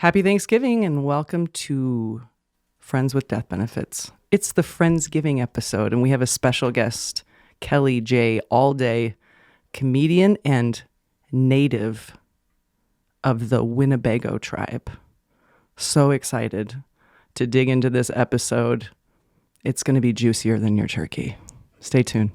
Happy Thanksgiving and welcome to Friends with Death Benefits. It's the Friendsgiving episode, and we have a special guest, Kelly J. Allday, comedian and native of the Winnebago tribe. So excited to dig into this episode. It's going to be juicier than your turkey. Stay tuned.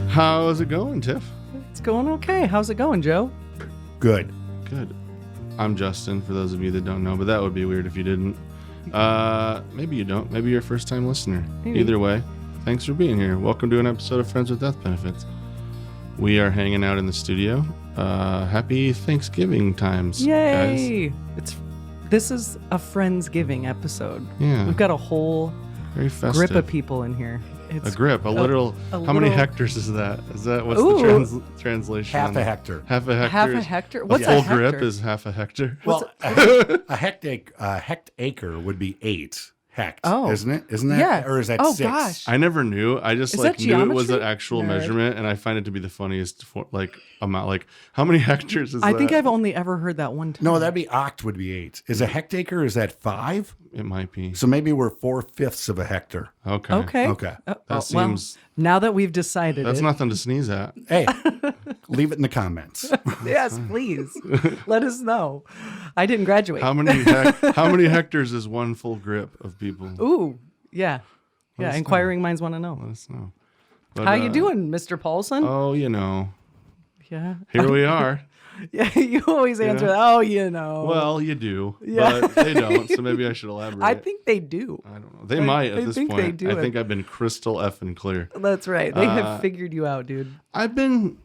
How's it going, Tiff? It's going okay. How's it going, Joe? Good. Good. I'm Justin, for those of you that don't know, but that would be weird if you didn't. Maybe you don't. Maybe you're a first-time listener. Maybe. Either way, thanks for being here. Welcome to an episode of Friends with Death Benefits. We are hanging out in the studio. Happy Thanksgiving times, Yay! guys. This is a Friendsgiving episode. Yeah. We've got a whole Very festive. grip of people in here. A grip, a literal. How many hectares is that? Is that what's Ooh. the translation? Half a hectare. Half a hectare. Half a hectare? What's a full a hectare? grip is half a hectare. Well, a hectare would be 8 hect, isn't it? Isn't that? Yeah. Or is that 6? Gosh. I never knew. I just Is like that knew it was an geometry? actual Nerd. measurement, and I find it to be the funniest amount. Like, how many hectares is that? I think I've only ever heard that one time. No, that'd be oct would be 8. Is a hectare, is that 5? It might be. So maybe we're 4/5 of a hectare. Okay. Okay. Okay. That seems. Now that we've decided That's it. nothing to sneeze at. Hey, leave it in the comments. Yes, please. Let us know. I didn't graduate. How many hectares is one full grip of people? Ooh, yeah. Let Yeah, us inquiring minds want to know. Let us know. But, How you doing, Mr. Paulson? Oh, Yeah. here we are. Yeah, you always answer that. Oh, Well, you do, Yeah. but they don't. So maybe I should elaborate. I think they do. I don't know. They might at I this think point. they do I it. think I've been crystal effing clear. That's right. They have figured you out, dude. I've been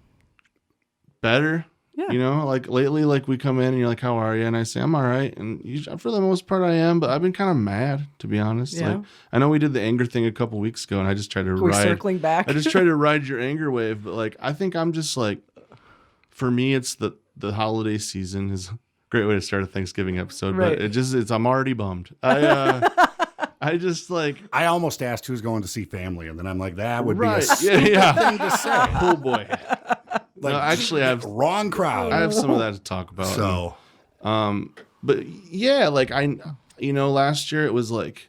better. Yeah. You know, like lately, like we come in and you're like, how are you? And I say, I'm all right. And for the most part, I am. But I've been kind of mad, to be honest. Yeah. Like, I know we did the anger thing a couple weeks ago, and I just tried to We're ride. circling back. I just tried to ride your anger wave. But like, I think I'm just like, for me, it's the holiday season is a great way to start a Thanksgiving episode. Right. But I'm already bummed. I just like. I almost asked who's going to see family, and then I'm like, that would Right. be a stupid thing to say. Oh boy. Like, No, actually, I have wrong crowd. I have some of that to talk about. So, But yeah, like last year it was like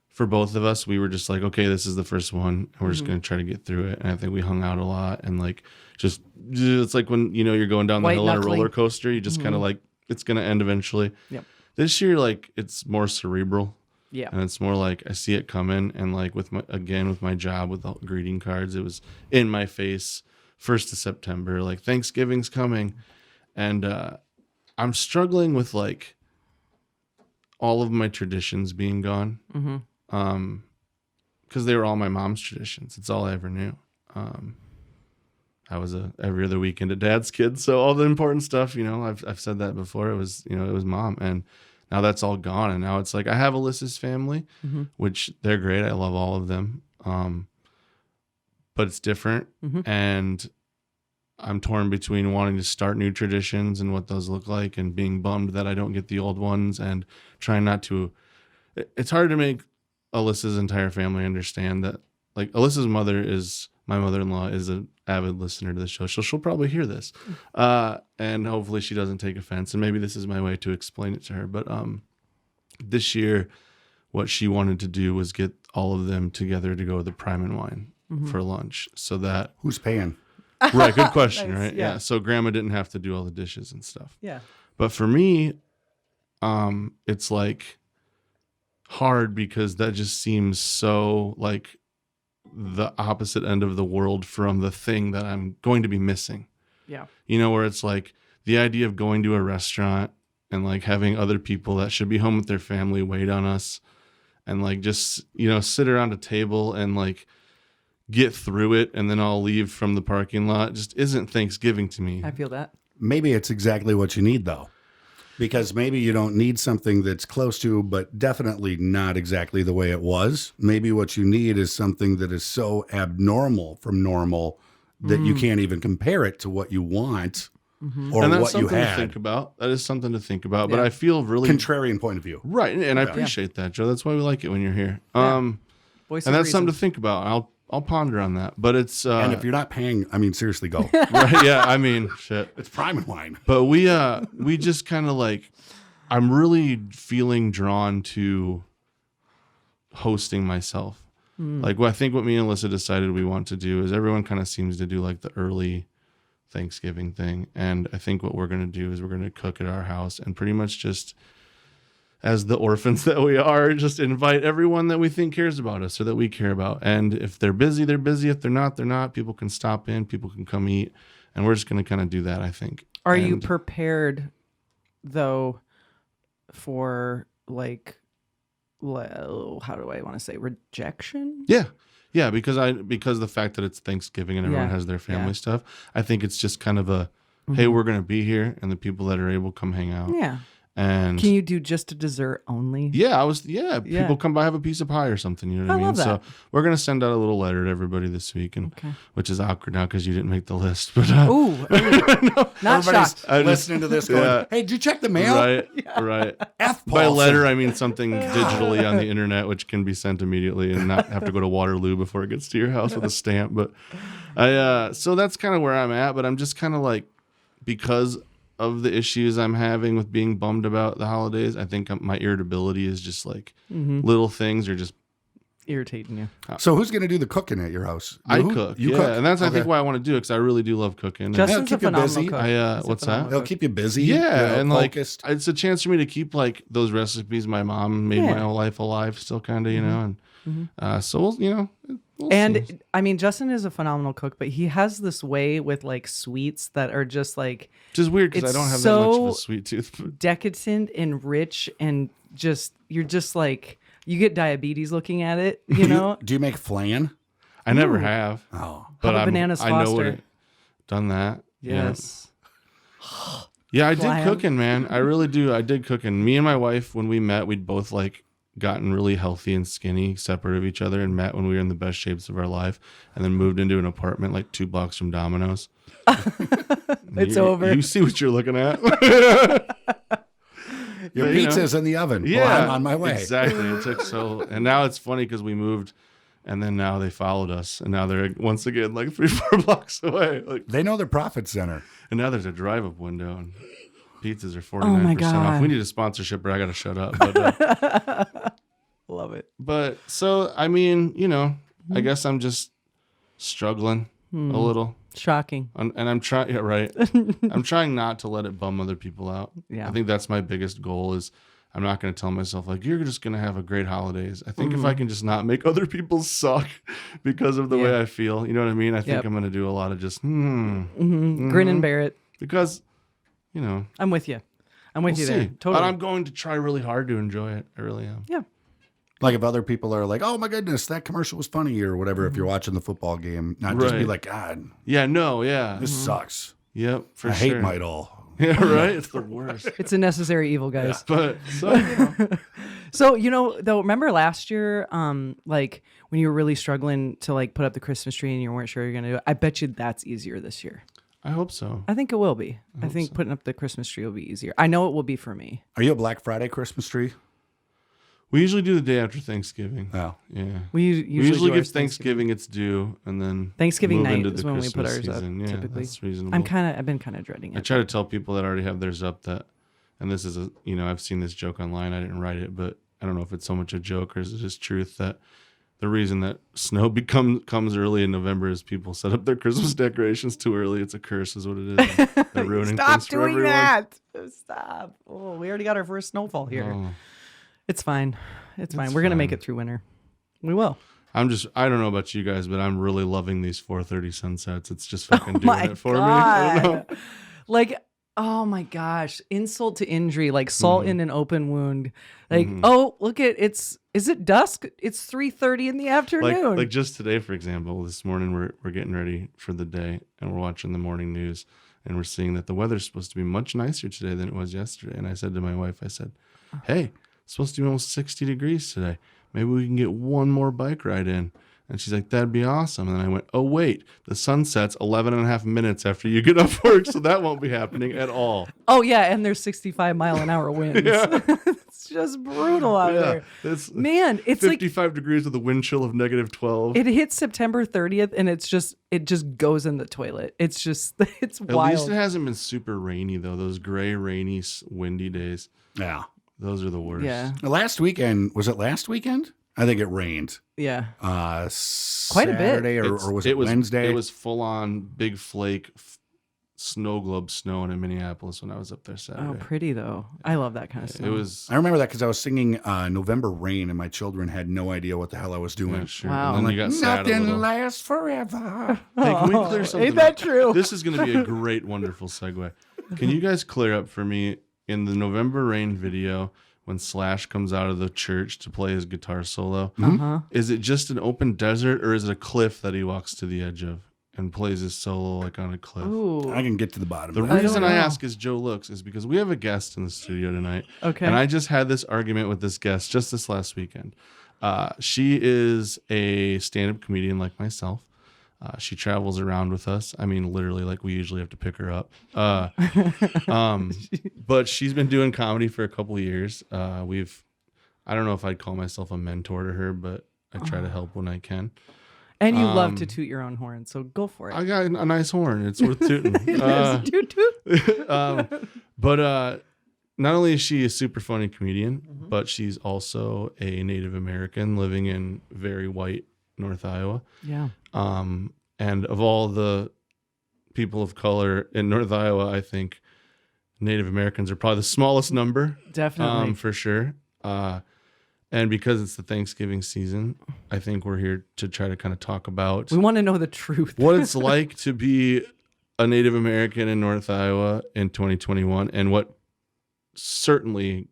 for both of us, we were just like, okay, this is the first one, and we're just gonna try to get through it. And I think we hung out a lot, and like it's like when you're going down the hill on a roller coaster, you just kind of like it's gonna end eventually. Yep. This year, like it's more cerebral. Yeah. And it's more like I see it coming, and like with my job with the greeting cards, it was in my face. 1st of September, like Thanksgiving's coming, and I'm struggling with like all of my traditions being gone, because they were all my mom's traditions. It's all I ever knew. I was every other weekend at dad's kid, so all the important stuff, I've said that before. It was mom, and now that's all gone, and now it's like I have Alyssa's family, which they're great. I love all of them. But it's different, and I'm torn between wanting to start new traditions and what those look like, and being bummed that I don't get the old ones, and trying not to. It's hard to make Alyssa's entire family understand that, like, Alyssa's mother is my mother-in-law is an avid listener to the show. She'll probably hear this, and hopefully she doesn't take offense. And maybe this is my way to explain it to her. But this year, what she wanted to do was get all of them together to go to the Prime and Wine for lunch, so that who's paying? right, good question. Nice, Right, yeah. So grandma didn't have to do all the dishes and stuff. Yeah. But for me, it's like hard because that just seems so like the opposite end of the world from the thing that I'm going to be missing. Yeah. Where it's like the idea of going to a restaurant and like having other people that should be home with their family wait on us, and like just sit around a table and like get through it, and then I'll leave from the parking lot, just isn't Thanksgiving to me. I feel that. Maybe it's exactly what you need, though. Because maybe you don't need something that's close to, but definitely not exactly the way it was. Maybe what you need is something that is so abnormal from normal that you can't even compare it to what you want or And that's what you something to had. think about. That is something to think about. But Yeah. I feel really Contrarian point of view. right, and I appreciate that, Joe. That's why we like it when you're here. Voice And of that's reason. something to think about. I'll ponder on that. But it's And if you're not paying, I mean, seriously, go. right. Yeah, I mean, shit. It's prime wine. But we just kind of like, I'm really feeling drawn to hosting myself. Like, I think what me and Alyssa decided we want to do is everyone kind of seems to do like the early Thanksgiving thing. And I think what we're going to do is we're going to cook at our house and pretty much just, as the orphans that we are, just invite everyone that we think cares about us or that we care about. And if they're busy, they're busy. If they're not, they're not. People can stop in. People can come eat. And we're just going to kind of do that, I think. Are you prepared, though, for like, how do I want to say, rejection? Yeah, because the fact that it's Thanksgiving and everyone has their family stuff, I think it's just kind of a, hey, we're going to be here, and the people that are able come hang out. Yeah. And can you do just a dessert only? Yeah, people come by, have a piece of pie or something, you know what I mean? Love that. So we're going to send out a little letter to everybody this week, and which is awkward now because you didn't make the list. But Ooh. Not shocked. Listening to this going, hey, did you check the mail? Right, right. F-Paul. By letter, I mean something digitally on the internet, which can be sent immediately and not have to go to Waterloo before it gets to your house with a stamp. But so that's kind of where I'm at. But I'm just kind of like, because of the issues I'm having with being bummed about the holidays, I think my irritability is just like little things are just irritating you. So who's going to do the cooking at your house? I cook. You cook? And that's I think why I want to do it, because I really do love cooking. Justin's keep a phenomenal you busy. cook. What's that? They'll keep you busy. Yeah, and focused. like it's a chance for me to keep like those recipes my mom made my whole life alive, still kind of, you know. And so we'll And see. I mean, Justin is a phenomenal cook, but he has this way with like sweets that are just like, just weird because I it's don't have that much of a so sweet tooth. decadent and rich, and just you're just like, you get diabetes looking at it, you know. Do you make flan? I never have. Oh, But about bananas I know Foster? done that. Yes. Yeah, I did Flan. cooking, man. I really do. I did cooking. Me and my wife, when we met, we'd both like gotten really healthy and skinny, separate of each other, and met when we were in the best shapes of our life, and then moved into an apartment like 2 blocks from Domino's. It's over. You see what you're looking at. Your But, you pizza's in the oven. Yeah, Well, I'm on my way. Exactly. It took and now it's funny because we moved, and then now they followed us, and now they're once again like 3-4 blocks away. Like, They know their profit center. and now there's a drive-up window, and pizzas are 49% Oh my off. God. We need a sponsorship, or I got to shut up. But, Love it. but so I mean, you know, I guess I'm just struggling a little. Shocking. And I'm trying, yeah, right. I'm trying not to let it bum other people out. Yeah. I think that's my biggest goal is I'm not going to tell myself like, you're just going to have a great holidays. I think if I can just not make other people suck because of the way I feel, you know what I mean? I think I'm going to do a lot of just, Grin and bear it. because, you know, I'm with you. I'm with we'll you see. there. Totally. But I'm going to try really hard to enjoy it. I really am. Yeah. Like if other people are like, oh my goodness, that commercial was funny or whatever, if you're watching the football game, not just be Right. like, God, Yeah, no, yeah. this sucks. Yep, for I sure. hate my doll. Yeah, right? It's the worst. It's a necessary evil, guys. But, so, you know, So, you know, though, remember last year, like when you were really struggling to like put up the Christmas tree and you weren't sure you're going to do it? I bet you that's easier this year. I hope so. I think it will be. I think putting up the Christmas tree will be easier. I know it will be for me. Are you a Black Friday Christmas tree? We usually do the day after Thanksgiving. Oh. Yeah. We Usually do give ours Thanksgiving its due, and then Thanksgiving move night into is the when we put Christmas ours season. up. Yeah, Typically, that's reasonable. I've been kind of dreading I it. try to tell people that already have theirs up that, and this is I've seen this joke online. I didn't write it, but I don't know if it's so much a joke or is it just truth that the reason that snow comes early in November is people set up their Christmas decorations too early. It's a curse, is what it is. They're ruining Stop things for doing everyone. that. Stop. Oh, we already got our first snowfall here. Oh. It's fine. It's fine. We're going to make it through winter. We will. I don't know about you guys, but I'm really loving these 4:30 sunsets. It's just fucking doing My it for me. I don't know. God. Like, oh my gosh. Insult to injury, like salt in an open wound. Like, oh, look at is it dusk? It's 3:30 in the afternoon. Like just today, for example, this morning we're getting ready for the day and we're watching the morning news and we're seeing that the weather's supposed to be much nicer today than it was yesterday. And I said to my wife, I said, hey, it's supposed to be almost 60 degrees today. Maybe we can get one more bike ride in. And she's like, that'd be awesome. And then I went, oh, wait, the sun sets 11 and a half minutes after you get off work. So that won't be happening at all. oh, yeah. And there's 65-mile-an-hour winds. It's just brutal out there. It's Man, it's 55 degrees with a wind chill of -12. it hits September 30th and it just goes in the toilet. It's At wild. least it hasn't been super rainy though. Those gray, rainy, windy days. Yeah. Those are the worst. Yeah. Last weekend, was it last weekend? I think it rained. Yeah. Quite a bit. Saturday or was it Wednesday? It was full on big flake snow globe snowing in Minneapolis when I was up there Saturday. Oh, pretty though. I love that kind of stuff. It was I remember that because I was singing November Rain and my children had no idea what the hell I was doing. yeah, sure. Wow. And then you got sad a Nothing little. lasts forever. Hey, can we clear something Ain't that up? true? This is going to be a great, wonderful segue. Can you guys clear up for me in the November Rain video when Slash comes out of the church to play his guitar solo? Uh-huh. Is it just an open desert or is it a cliff that he walks to the edge of and plays his solo like on a cliff? Ooh. I can get to the bottom The of that. reason don't I know. ask is Joe Looks is because we have a guest in the studio tonight. Okay. And I just had this argument with this guest just this last weekend. She is a stand-up comedian like myself. She travels around with us. I mean, literally, like we usually have to pick her up. But she's been doing comedy for a couple of years. I don't know if I'd call myself a mentor to her, but I try to help when I can. And you love to toot your own horn, so go for it. I got a nice horn. It's worth tooting. Toot, toot. But not only is she a super funny comedian, but she's also a Native American living in very white North Iowa. Yeah. And of all the people of color in North Iowa, I think Native Americans are probably the smallest number. Definitely. For sure. And because it's the Thanksgiving season, I think we're here to try to kind of talk about We want to know the truth. what it's like to be a Native American in North Iowa in 2021 and what certainly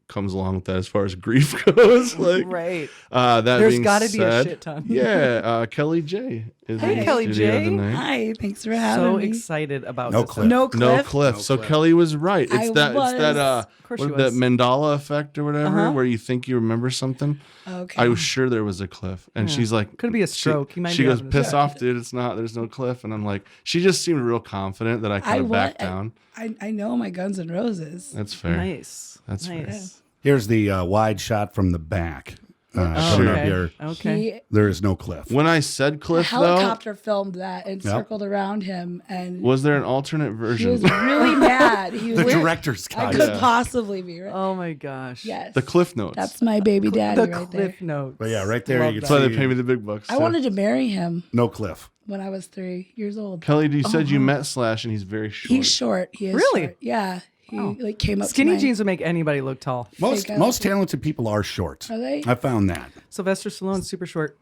comes along with that as far as grief goes. Like, Right. that There's being got to be a said, shit ton. Yeah, Kelly J is Hey, in the Kelly studio J. tonight. Hi, thanks for having So me. excited about No this. clip. No cliff. No cliff. No So cliff. Kelly was right. It's I that. was. It's that. Of course What, she that was. Mandela effect or whatever, Uh-huh. where you think you remember something. Okay. I was sure there was a cliff, and Yeah. she's like, Could be a stroke. You might She be goes, having a piss stroke. off, dude. It's not. There's no cliff, and I'm like, she just seemed real confident that I kind of backed down. I know my Guns N' Roses. That's fair. Nice. That's fair. nice. Here's the wide shot from the back. Oh, Coming up okay. here. Okay. He, There is no cliff. When I said a cliff, though, helicopter filmed that and Yep. circled around him, and was there an alternate he version? was really mad. He The was. director's I cut. could Yeah. possibly be right. Oh my gosh. Yes. The Cliff Notes. That's my baby daddy The right cliff there. notes. But yeah, right there Love you That's can why see they pay me the big bucks. I so. wanted to marry him no cliff. when I was 3 years old. Kelly, you said you met Slash, and he's very short. He's short. He is Really? short. Yeah. He Oh. like came up. Skinny to my, jeans would make anybody look tall. Most Fake most out. talented people are short. Are they? I found that. Sylvester Stallone's super short.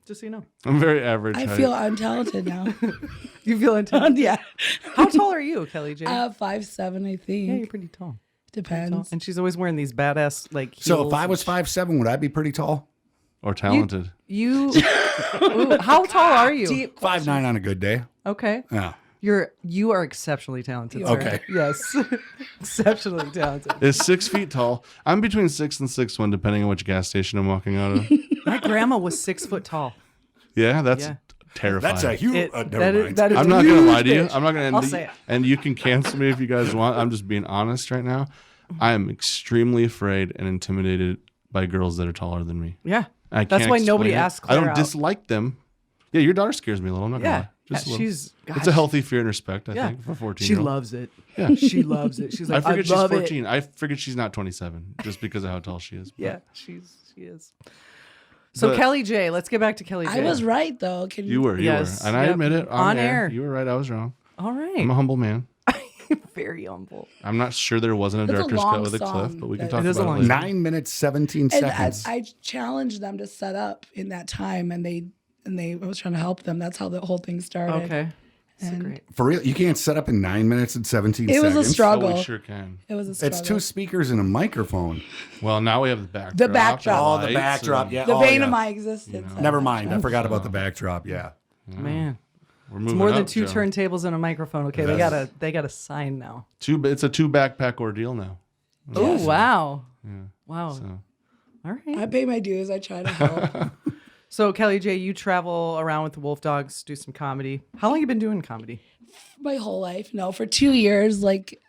Just so you know. I'm very average. I height. feel untalented now. You feel intense. Yeah. How tall are you, Kelly J? 5'7", I think. Yeah, you're pretty tall. Depends. And she's always wearing these badass like heels. So if I was 5'7", would I be pretty tall? or talented. You Ooh, how tall are you? Deep 5'9" on a good day. Okay. Yeah. You are exceptionally talented. You Sir. are. Okay. Yes. Exceptionally talented. Is 6 feet tall. I'm between 6 and 6'1", depending on which gas station I'm walking out of. My grandma was 6 foot tall. Yeah, that's Yeah. terrifying. That's a huge. Never mind. that is I'm a not gonna huge lie to you. bitch. I'm not gonna. I'll say it. And you can cancel me if you guys want. I'm just being honest right now. I am extremely afraid and intimidated by girls that are taller than me. Yeah. I That's can't why nobody explain it. asks I Claire don't out. dislike them. Yeah, your daughter scares me a little. I'm not gonna Yeah. lie. Just a Yeah, little. she's It's a healthy fear and respect, I Yeah. think, for 14. She loves it. Yeah. She loves it. She's I like, forget she's love 14. I forget she's not 27 just because of how tall she is. It. Yeah, she is. So But- Kelly J, let's get back to Kelly J. I was right though. Can You were, Yes. and I Yep. admit it On on, air. You were right. I was wrong. All I'm a right. humble man. Very humble. I'm not sure there wasn't a That's a director's long cut with a cliff, song but we can that- talk It is a about long it later. 9 minutes 17 And seconds. I challenged them to set up in that time, and I was trying to help them. That's how the whole thing started. Okay. So And great. For real, you can't set up in 9 minutes and 17 It was seconds. a struggle. Oh, we sure can. It was a struggle. It's 2 speakers and a microphone. Well, now we have the backdrop. The backdrop. Oh, the lights backdrop. and Yeah. the oh, vein yeah. of my existence. Never mind. I forgot about the backdrop. Yeah. Man. We're It's moving more than up, 2 Joe. turntables and a microphone. Okay, Yes. they gotta sign now. It's a 2 backpack ordeal now. Oh wow. Yeah. Wow. So All I right. pay my dues. I try to help. So Kelly J, you travel around with the Wolf Dogs, do some comedy. How long you been doing comedy? My whole life. No, for 2 years, like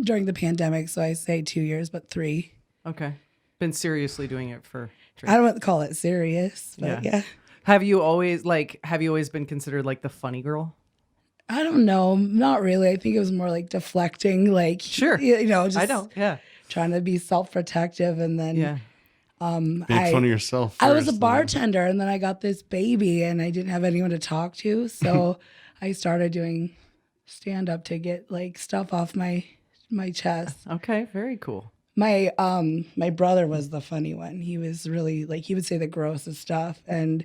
during the pandemic. So I say 2 years, but 3. Okay. Been seriously doing it for. I don't call it serious, but yeah. Have you always been considered like the funny girl? I don't know. Not really. I think it was more like deflecting, like, Sure. just I know. Yeah. trying to be self-protective. And then Yeah. Make fun of yourself. I was a first, bartender, and then I got this baby, and I didn't have anyone to talk to. So I started doing stand-up to get like stuff off my chest. Okay. Very cool. My brother was the funny one. He was really like, he would say the grossest stuff. And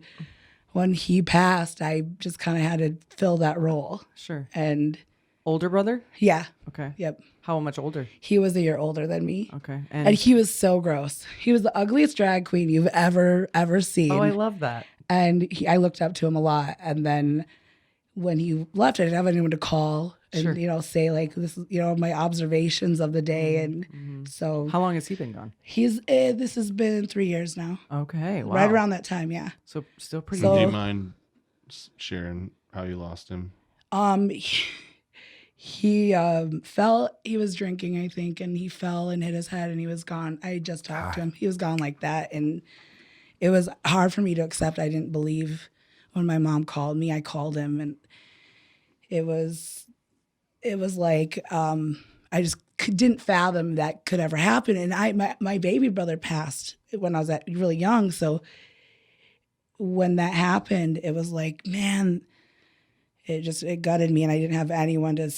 when he passed, I just kind of had to fill that role. Sure. And Older brother? yeah. Okay. Yep. How much older? He was a year older than me. Okay. And he was so gross. He was the ugliest drag queen you've ever seen. Oh, I love that. And I looked up to him a lot. And then when he left, I didn't have anyone to call and, Sure. say like, this is, my observations of the day. And so How long has he been gone? this has been 3 years now. Okay. Wow. Right around that time. Yeah. So still pretty. So- Do you mind sharing how you lost him? He fell. He was drinking, I think, and he fell and hit his head, and he was gone. I just talked to him. He was gone like that, and it was hard for me to accept. I didn't believe when my mom called me. I called him, and it was like I just didn't fathom that could ever happen. And my baby brother passed when I was really young, so when that happened, it was like, man. It gutted me, and I didn't have anyone to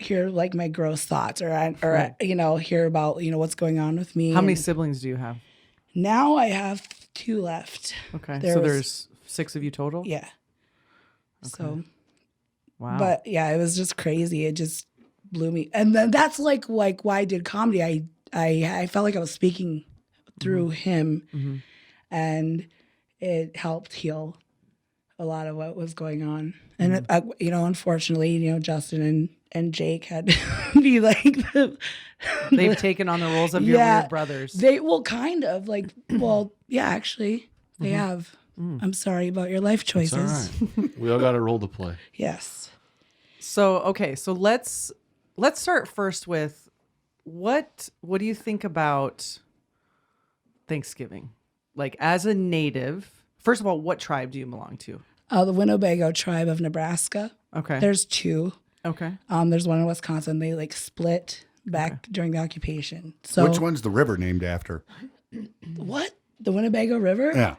hear like my gross thoughts or Right. hear about what's going on with me. How many And siblings do you have? now I have 2 left. Okay. There so was- there's 6 of you total? Yeah. So, Wow. but yeah, it was just crazy. It just blew me, and then that's like why I did comedy. I felt like I was speaking through him, and it helped heal a lot of what was going on. And unfortunately, Justin and Jake had to be like They've taken on the roles of your weird brothers. kind of like, well, yeah, actually they have. I'm sorry about your life It's choices. all right. We all got a role to play. Yes. So okay, so let's start first with what do you think about Thanksgiving? Like as a native, first of all, what tribe do you belong to? The Winnebago tribe of Nebraska. Okay. There's 2. Okay. There's one in Wisconsin. They like split back during the occupation. So Which one's the river named after? what? The Winnebago River? Yeah.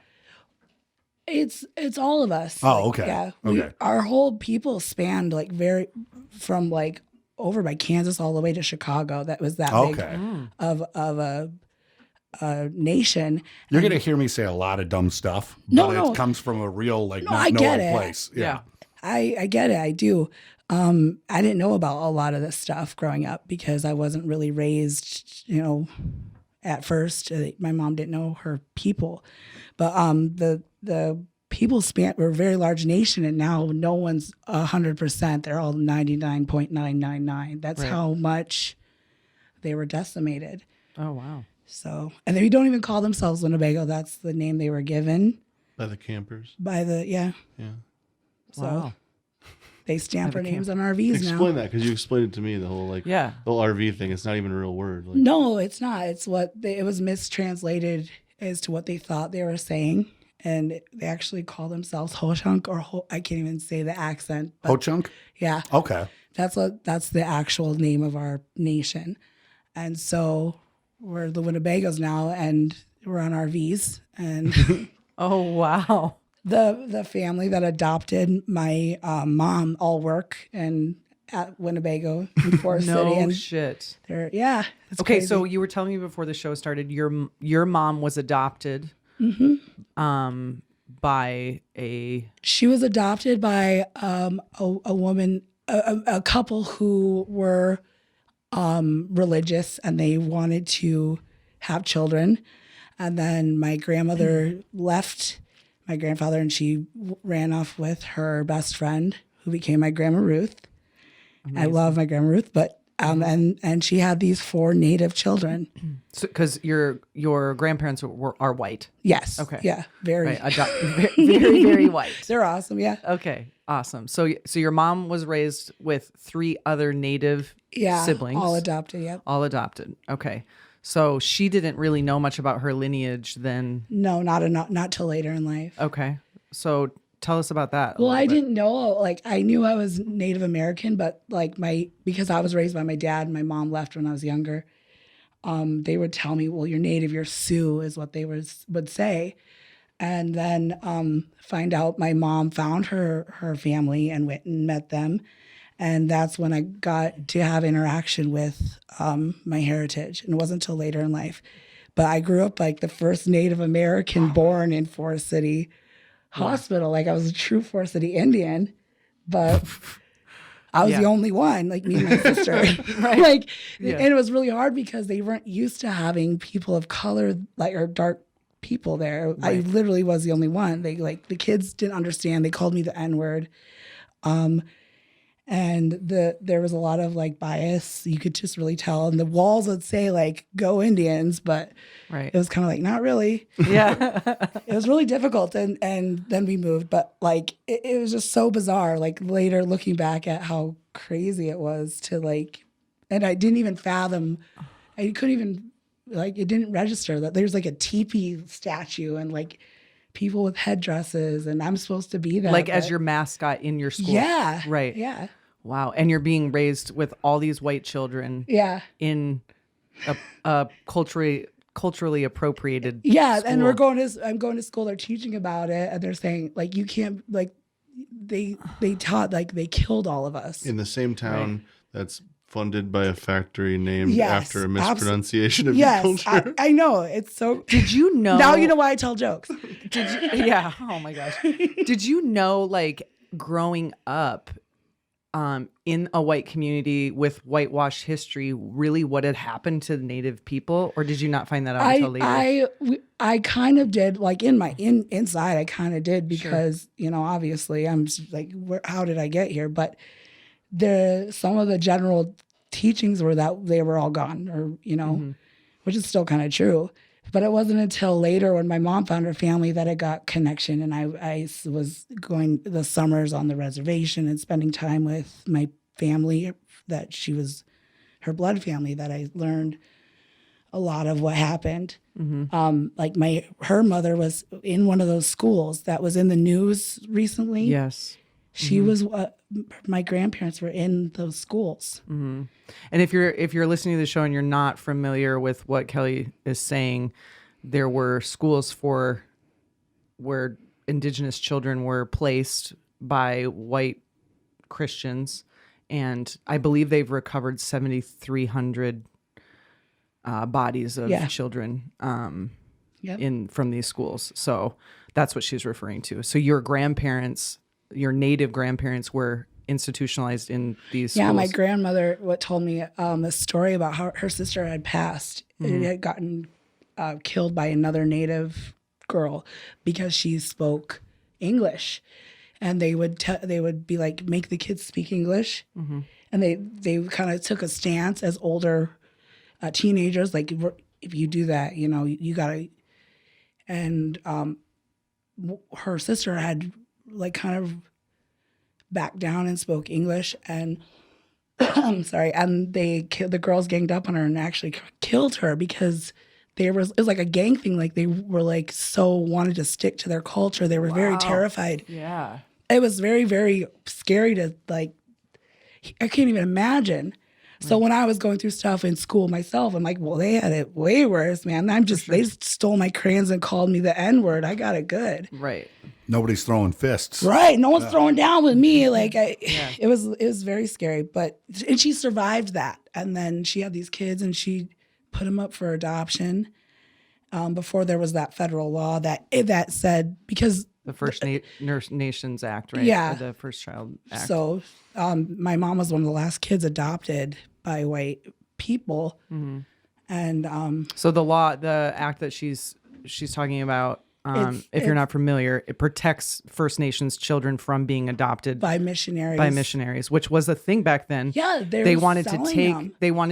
It's all of us. Oh, okay. Yeah. Okay. Our whole people spanned like from like over by Kansas all the way to Chicago. That was that big Okay. of a nation. You're going to hear me say a lot of dumb stuff, No, but no. it comes from a real, like, No, not I get knowing it. place. Yeah. I get it. I do. I didn't know about a lot of this stuff growing up because I wasn't really raised, at first. My mom didn't know her people. But the people were a very large nation, and now no one's 100%. They're all 99.999. That's Right. how much they were decimated. Oh wow. So, and they don't even call themselves Winnebago. That's the name they were given By the campers. by Yeah. So Wow. they stamp By our the names on RVs now. Explain that, because you explained it to me, the whole Yeah. the whole RV thing. It's not even a real word. Like, No, it's not. It's it was mistranslated as to what they thought they were saying. And they actually call themselves Ho-Chunk I can't even say the accent. But Ho-Chunk? yeah, Okay. that's the actual name of our nation. And so we're the Winnebagos now, and we're on RVs. And Oh wow. the family that adopted my mom all work at Winnebago in Forest City. No And shit. they're, it's Okay, crazy. so you were telling me before the show started, your mom was adopted, by a She was adopted by a woman, a couple who were religious, and they wanted to have children. And then my grandmother left my grandfather, and she ran off with her best friend, who became my Grandma Ruth. I love my Grandma Ruth, but and she had these 4 native children. because your grandparents are white, Yes. Okay. Yeah. Very. right? Very very white. They're awesome. Yeah. Okay, awesome. So your mom was raised with 3 other native Yeah. siblings, All adopted. Yep. all adopted. Okay, So she didn't really know much about her lineage then. No, not till later in life. Okay. So tell us about that. Well, I didn't know, like, I knew I was Native American, but like because I was raised by my dad, my mom left when I was younger. They would tell me, well, you're Native, you're Sioux is what they would say. And then find out my mom found her family and went and met them. And that's when I got to have interaction with my heritage. And it wasn't until later in life. But I grew up like the first Native American born in Forest City Hospital. Like I was a true Forest City Indian, but I was the only one, like me and my sister. Right. And it was really hard because they weren't used to having people of color, like, or dark people there. Right. I literally was the only one. They, like, the kids didn't understand. They called me the N-word. And there was a lot of like bias. You could just really tell. And the walls would say like, go Indians, but it was kind of like, not really. Yeah. It was really difficult. And then we moved, but like, it was just so bizarre. Like later looking back at how crazy it was to like, and I didn't even fathom, I couldn't even, like, it didn't register that there's like a teepee statue and like people with headdresses, and I'm supposed to be that. Like as your mascot in your school. Yeah. Right. Yeah. Wow. And you're being raised with all these white children. Yeah. In a culturally appropriated. Yeah. school. And I'm going to school. They're teaching about it, and they're saying like, you can't, like, they taught like they killed all of us in the same town that's funded by a factory named after a mispronunciation of your culture. I know. It's so. Did you know? Now you know why I tell jokes. Did you? Yeah. Oh my gosh. Did you know, like, growing up in a white community with whitewashed history, really what had happened to the Native people, or did you not find that out until later? I kind of did, like in my inside. I kind of did because obviously I'm just like, how did I get here? But some of the general teachings were that they were all gone, or which is still kind of true. But it wasn't until later when my mom found her family that I got connection, and I was going the summers on the reservation and spending time with my family, that she was her blood family, that I learned a lot of what happened. Like her mother was in one of those schools that was in the news recently. Yes. She was my grandparents were in those schools. And if you're listening to the show and you're not familiar with what Kelly is saying, there were schools where indigenous children were placed by white Christians, and I believe they've recovered 7,300 bodies of children from these schools. So that's what she's referring to. So your Native grandparents were institutionalized in these schools. Yeah, my grandmother told me a story about how her sister had passed. It had gotten killed by another Native girl because she spoke English, and they would be like, make the kids speak English, and they kind of took a stance as older teenagers, like, if you do that, you gotta. And her sister had like kind of backed down and spoke English, and I'm sorry, and the girls ganged up on her and actually killed her because it was like a gang thing. Like they were like so wanted to stick to their culture. They were very terrified. Yeah, it was very, very scary to, like, I can't even imagine. So when I was going through stuff in school myself, I'm like, well, they had it way worse, man. They just stole my crayons and called me the N-word. I got it good. Right. Nobody's throwing fists. Right. No one's throwing down with me. Like it was very scary, and she survived that. And then she had these kids and she put them up for adoption before there was that federal law that said, because the First Nations Act, right? Yeah. Or the First Child Act. So my mom was one of the last kids adopted by white people. And so the act that she's talking about, if you're not familiar, it protects First Nations children from being adopted by missionaries, which was a thing back then. Yeah, they wanted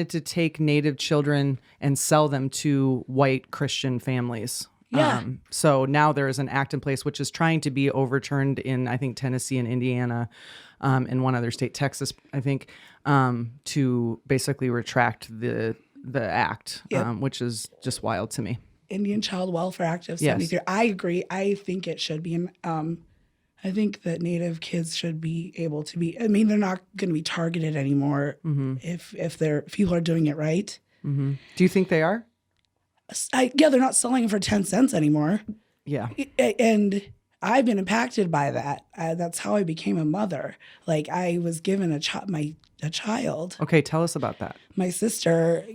to take Native children and sell them to white Christian families. Yeah. So now there is an act in place which is trying to be overturned in, I think, Tennessee and Indiana, and one other state, Texas, I think, to basically retract the the act, Yep. which is just wild to me. Indian Child Welfare Act of Yes. 73. I agree. I think it should be. I think that Native kids should be able to be. I mean, they're not going to be targeted anymore if people are doing it right. Do you think they are? Yeah, they're not selling it for 10 cents anymore. Yeah. And I've been impacted by that. That's how I became a mother. Like, I was given a child. Okay, tell us about that. My sister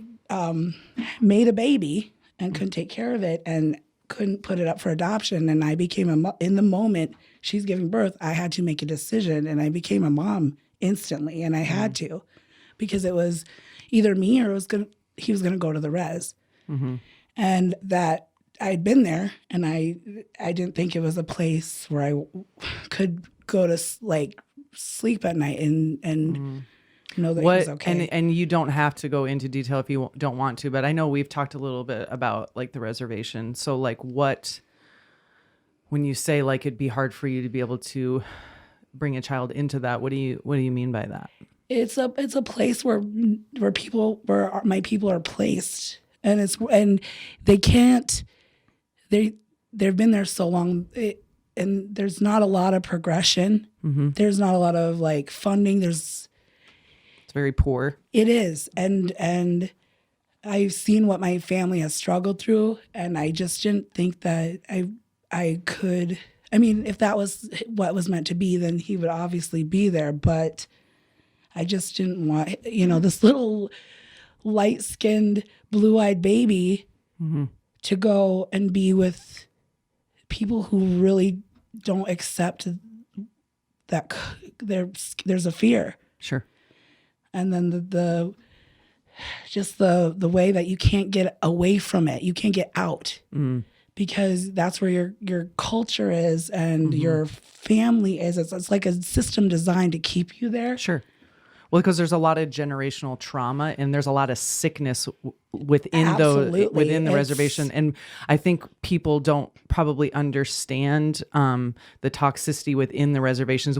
made a baby and couldn't take care of it and couldn't put it up for adoption. And I became in the moment she's giving birth, I had to make a decision, and I became a mom instantly. And I had to, because it was either me or he was gonna go to the res. And that I'd been there, and I didn't think it was a place where I could go to like sleep at night and know that it was okay. And you don't have to go into detail if you don't want to, but I know we've talked a little bit about like the reservation. So like when you say like it'd be hard for you to be able to bring a child into that, what do you mean by that? It's a place where my people are placed, and they can't. They've been there so long, and there's not a lot of progression. There's not a lot of like funding. It's very poor. It is, and I've seen what my family has struggled through, and I just didn't think that I could. I mean, if that was what was meant to be, then he would obviously be there. But I just didn't want, this little light-skinned, blue-eyed baby to go and be with people who really don't accept that there's a fear. Sure. And then the way that you can't get away from it, you can't get out, because that's where your culture is and your family is. It's like a system designed to keep you there. Sure. Well, because there's a lot of generational trauma and there's a lot of sickness within the reservation. And I think people don't probably understand the toxicity within the reservations.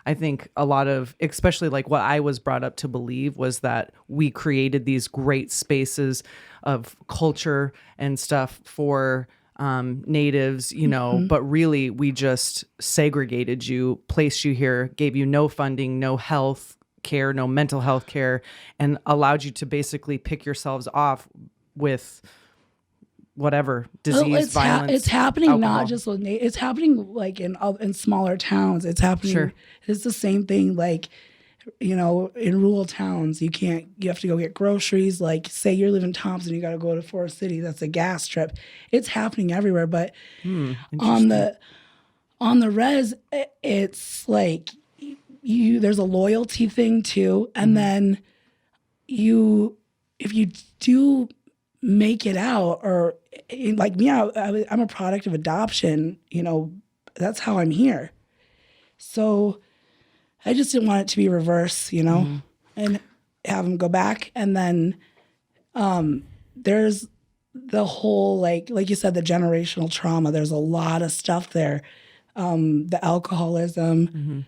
I think a lot of, especially like what I was brought up to believe, was that we created these great spaces of culture and stuff for natives, but really we just segregated you, placed you here, gave you no funding, no health care, no mental health care, and allowed you to basically pick yourselves off with whatever disease, violence. It's happening alcohol. Not just with it's happening like in smaller towns. It's happening. Sure. It's the same thing. Like, in rural towns, you have to go get groceries. Like, say you live in Thompson, you got to go to Forest City. That's a gas trip. It's happening everywhere. But on the res, it's like there's a loyalty thing too, and then if you do make it out, or like me, I'm a product of adoption. That's how I'm here. So I just didn't want it to be reverse, and have him go back. And then there's the whole, like you said, the generational trauma. There's a lot of stuff there. The alcoholism,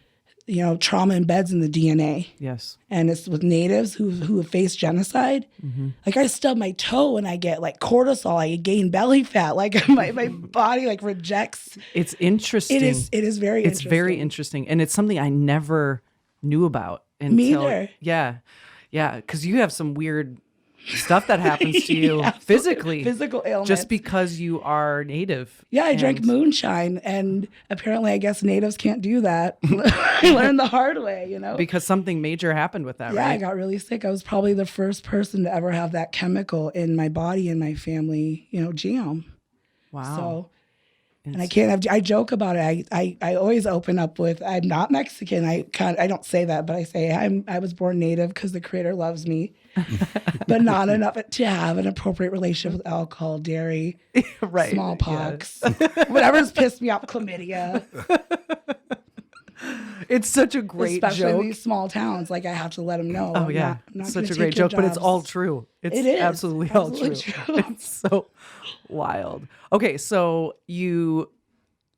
trauma embeds in the DNA. Yes. And it's with natives who have faced genocide. Like, I stub my toe and I get like cortisol, I gain belly fat. Like my body like rejects. It's interesting. It is very interesting. It's very interesting. And it's something I never knew about until. Me either. Yeah. Yeah. Because you have some weird stuff that happens to you physically. Physical ailments. Just because you are native. Yeah, I drank moonshine, and apparently I guess natives can't do that. I learned the hard way, Because something major happened with that, yeah, right? I got really sick. I was probably the first person to ever have that chemical in my body and my family, genome. Wow. So, and I joke about it. I always open up with, I'm not Mexican. I don't say that, but I say I was born native because the Creator loves me, but not enough to have an appropriate relationship with alcohol, dairy, right, smallpox, whatever's pissed me off, chlamydia. It's such a great Especially joke. in these small towns, like I have to let them know. Oh yeah, I'm not such gonna a great take your joke, but it's jobs. all true. It is absolutely all true. It's so wild. Okay, so you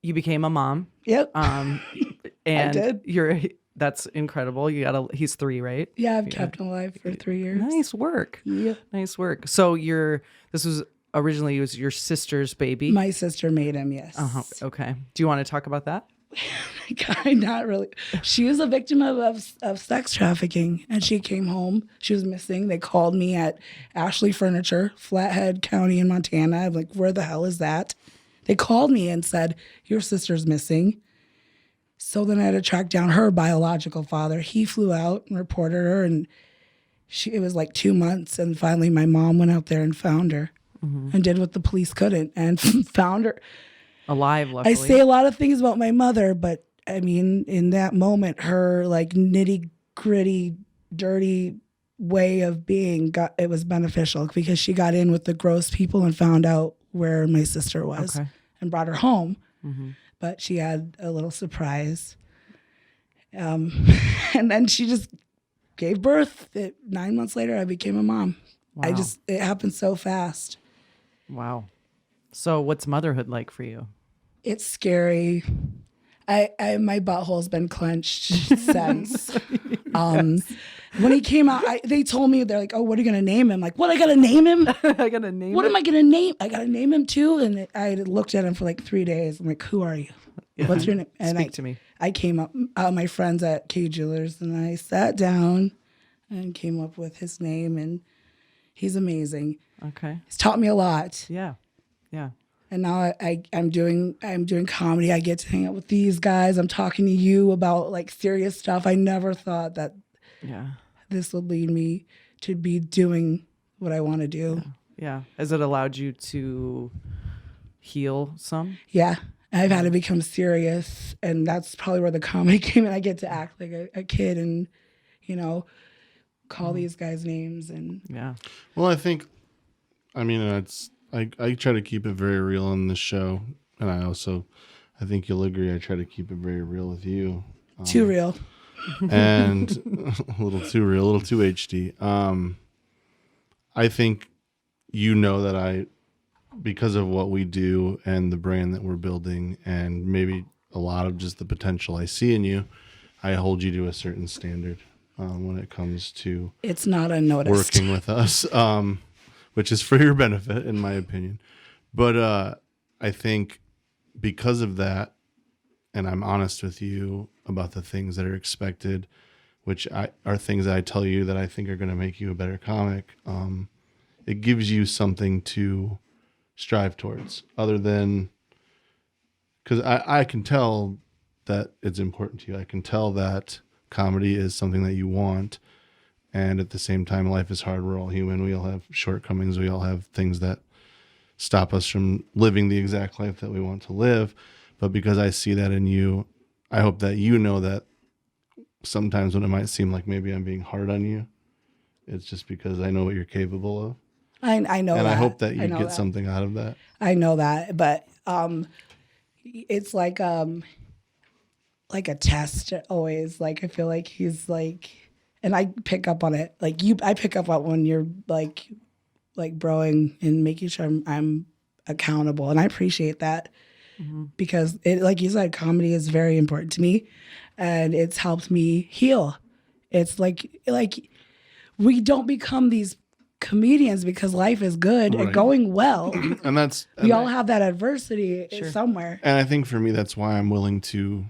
became a mom. Yep. And did. you're That's incredible. He's 3, right? Yeah, I've kept him alive for 3 years. Nice work. Yeah. Nice work. So this was originally your sister's baby. My sister made him, yes. Okay. Do you want to talk about that? Not really. She was a victim of sex trafficking, and she came home. She was missing. They called me at Ashley Furniture, Flathead County in Montana. I'm like, where the hell is that? They called me and said, your sister's missing. So then I had to track down her biological father. He flew out and reported her, and it was like 2 months. And finally, my mom went out there and found her and did what the police couldn't and found her. Alive, luckily. I say a lot of things about my mother, but I mean, in that moment, her like nitty gritty, dirty way of being it was beneficial because she got in with the gross people and found out where my sister was and brought her home. But she had a little surprise. And then she just gave birth. 9 months later, I became a mom. Wow. It happened so fast. Wow. So what's motherhood like for you? It's scary. My butthole's been clenched since. When he came out, they told me, they're like, oh, what are you going to name him? Like, what, I got to name him? I got to name What am I going to name? I got to name him too? And I looked at him for like 3 days. I'm like, who are you? What's your name? And Speak to me. I came up, my friends at K Jewelers, and I sat down and came up with his name, and he's amazing. Okay. He's taught me a lot. Yeah. Yeah. And now I'm doing comedy. I get to hang out with these guys. I'm talking to you about like serious stuff. I never thought that this would lead me to be doing what I want to do. Yeah. Has it allowed you to heal some? Yeah. I've had to become serious, and that's probably where the comedy came in. I get to act like a kid and, call these guys names and Well, I try to keep it very real on this show, and I think you'll agree, I try to keep it very real with you. Too real. And a little too real, a little too HD. I think that because of what we do and the brand that we're building and maybe a lot of just the potential I see in you, I hold you to a certain standard when it comes to it's not unnoticed working with us, which is for your benefit, in my opinion. But I think because of that, and I'm honest with you about the things that are expected, which are things that I tell you that I think are going to make you a better comic, it gives you something to strive towards, other than, because I can tell that it's important to you. I can tell that comedy is something that you want, and at the same time, life is hard. We're all human. We all have shortcomings. We all have things that stop us from living the exact life that we want to live. But because I see that in you, I hope that you know that sometimes when it might seem like maybe I'm being hard on you, it's just because I know what you're capable of. I know and that. I hope that you get something out of that. I know that, but it's like a test always. Like I feel like he's like, and I pick up on it. Like I pick up on when you're like broing and making sure I'm accountable, and I appreciate that because it, like you said, comedy is very important to me, and it's helped me heal. It's like we don't become these comedians because life is good and going well, and we all have that adversity somewhere. And I think for me, that's why I'm willing to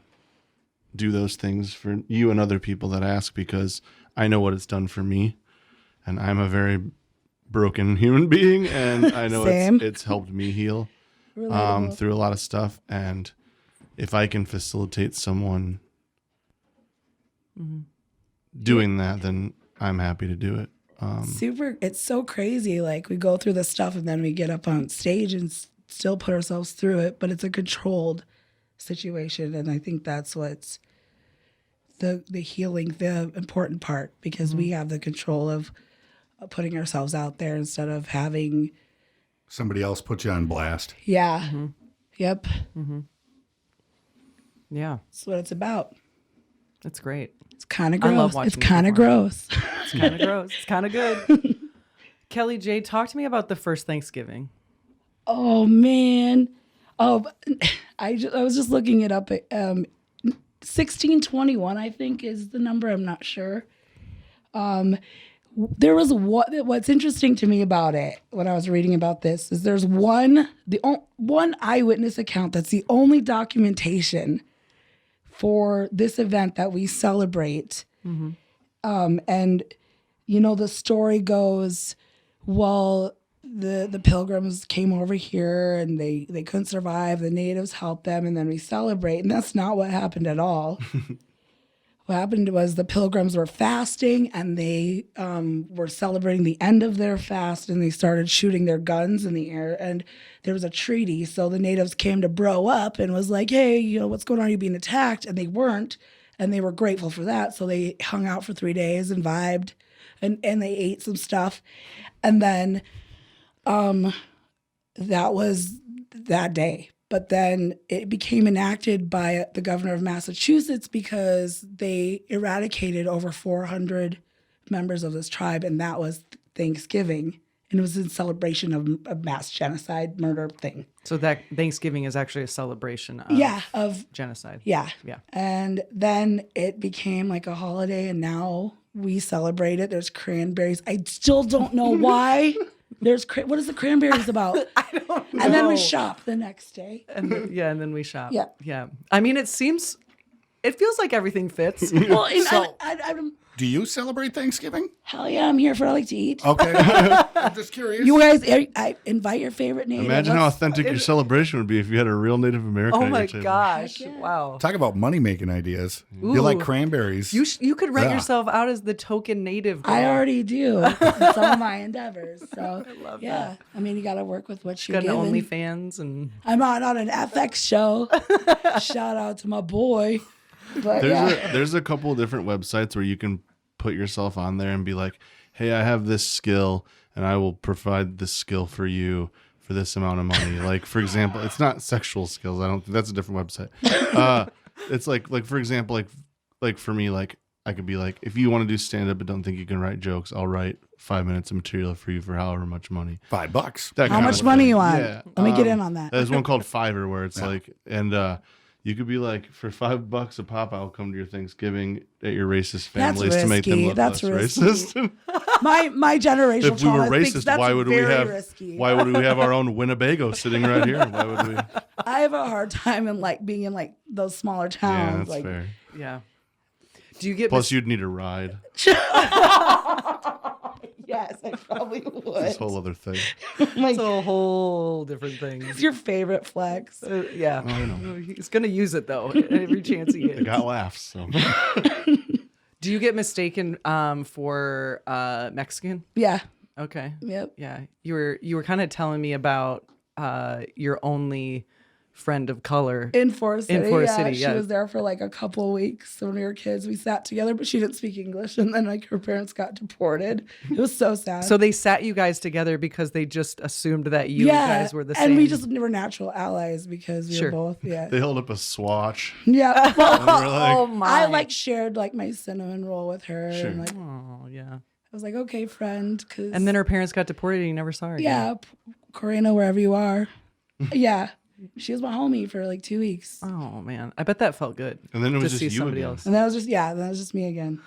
do those things for you and other people that ask, because I know what it's done for me, and I'm a very broken human being, and I know it's helped me heal through a lot of stuff. And if I can facilitate someone doing that, then I'm happy to do it. It's so crazy. Like we go through this stuff and then we get up on stage and still put ourselves through it, but it's a controlled situation. And I think that's what's the healing, the important part, because we have the control of putting ourselves out there instead of having somebody else put you on blast. Yeah. Yep. Yeah. That's what it's about. That's great. It's kind of gross. I love watching it's kind of gross. It's kind of gross. It's kind of good. Kelly J, talk to me about the first Thanksgiving. Oh man. Oh, I was just looking it up. 1621, I think, is the number. I'm not sure. There was what's interesting to me about it when I was reading about this is there's one eyewitness account that's the only documentation for this event that we celebrate. Mm-hmm. And, the story goes, well, the pilgrims came over here and they couldn't survive. The natives helped them, and then we celebrate. And that's not what happened at all. What happened was the pilgrims were fasting, and they were celebrating the end of their fast, and they started shooting their guns in the air, and there was a treaty. So the natives came to bro up and was like, hey, what's going on? Are you being attacked? And they weren't, and they were grateful for that. So they hung out for 3 days and vibed, and they ate some stuff. And then that was that day. But then it became enacted by the governor of Massachusetts because they eradicated over 400 members of this tribe, and that was Thanksgiving. And it was in celebration of a mass genocide murder thing. So that Thanksgiving is actually a celebration of genocide. Yeah. Yeah. And then it became like a holiday, and now we celebrate it. There's cranberries. I still don't know why. What is the cranberries about? I don't know. And then we shop the next day. And then we shop. Yeah. Yeah. I mean, it feels like everything fits. Well, and So- I'm Do you celebrate Thanksgiving? hell yeah, I'm here for I like to eat. Okay. I'm just curious. You guys, I invite your favorite native. Imagine how Let's- authentic your celebration would be if you had a real Native American. Oh at my your table. gosh. Heck yeah. Wow. Talk about money-making ideas. Ooh. You like cranberries. You could rent Yeah. yourself out as the token native girl. I already do in some of my endeavors. So I love yeah, that. I mean, you got to work with what Got you're an given. OnlyFans and I'm on an FX show. Shout out to my boy. But There's a couple of different websites where you can put yourself on there and be like, hey, I have this skill and I will provide this skill for you for this amount of money. Like, for example, it's not sexual skills. I don't think that's a different website. It's like for example, like for me, like I could be like, if you want to do stand up but don't think you can write jokes, I'll write 5 minutes of material for you for however much money. $5. That how kind much of money thing. you want? Yeah. Let me get in on that. There's one called Fiverr where it's like, and you could be like, for $5 a pop, I'll come to your Thanksgiving at your racist That's families to make them risky. look That's less risky. racist. My generational If we were trauma thinks racist, that's why would we very have risky. why would we have our own Winnebago sitting right here? Why would we? I have a hard time in like being in like those smaller Yeah, towns. that's like, fair. yeah. Do you get Plus, you'd need a ride. Yes, I probably This would. whole other thing. it's a whole different thing. It's your favorite flex. Yeah. I know. He's gonna use it though every chance he I gets. got laughs. So Do you get mistaken for Mexican? Yeah. Okay. Yep. Yeah. You were kind of telling me about your only friend of color. In Forest City. Forest City, She yeah. was there for like a couple of weeks when we were kids. We sat together, but she didn't speak English. And then like her parents got deported. It was so sad. So they sat you guys together because they just assumed that you guys were the same. And we just were natural allies because we Sure. were both, yeah. they held up a swatch. Yeah. Well, And they were like, Oh my. I like shared like my cinnamon roll with her. Sure. And like, Oh yeah. I was like, okay, friend. Cause, And then her parents got deported and you never saw her again. yeah, Corina, wherever you are. Yeah. She was my homie for like 2 weeks. Oh man. I bet that felt good. And then it was to just see you somebody again. else. And that was just me again.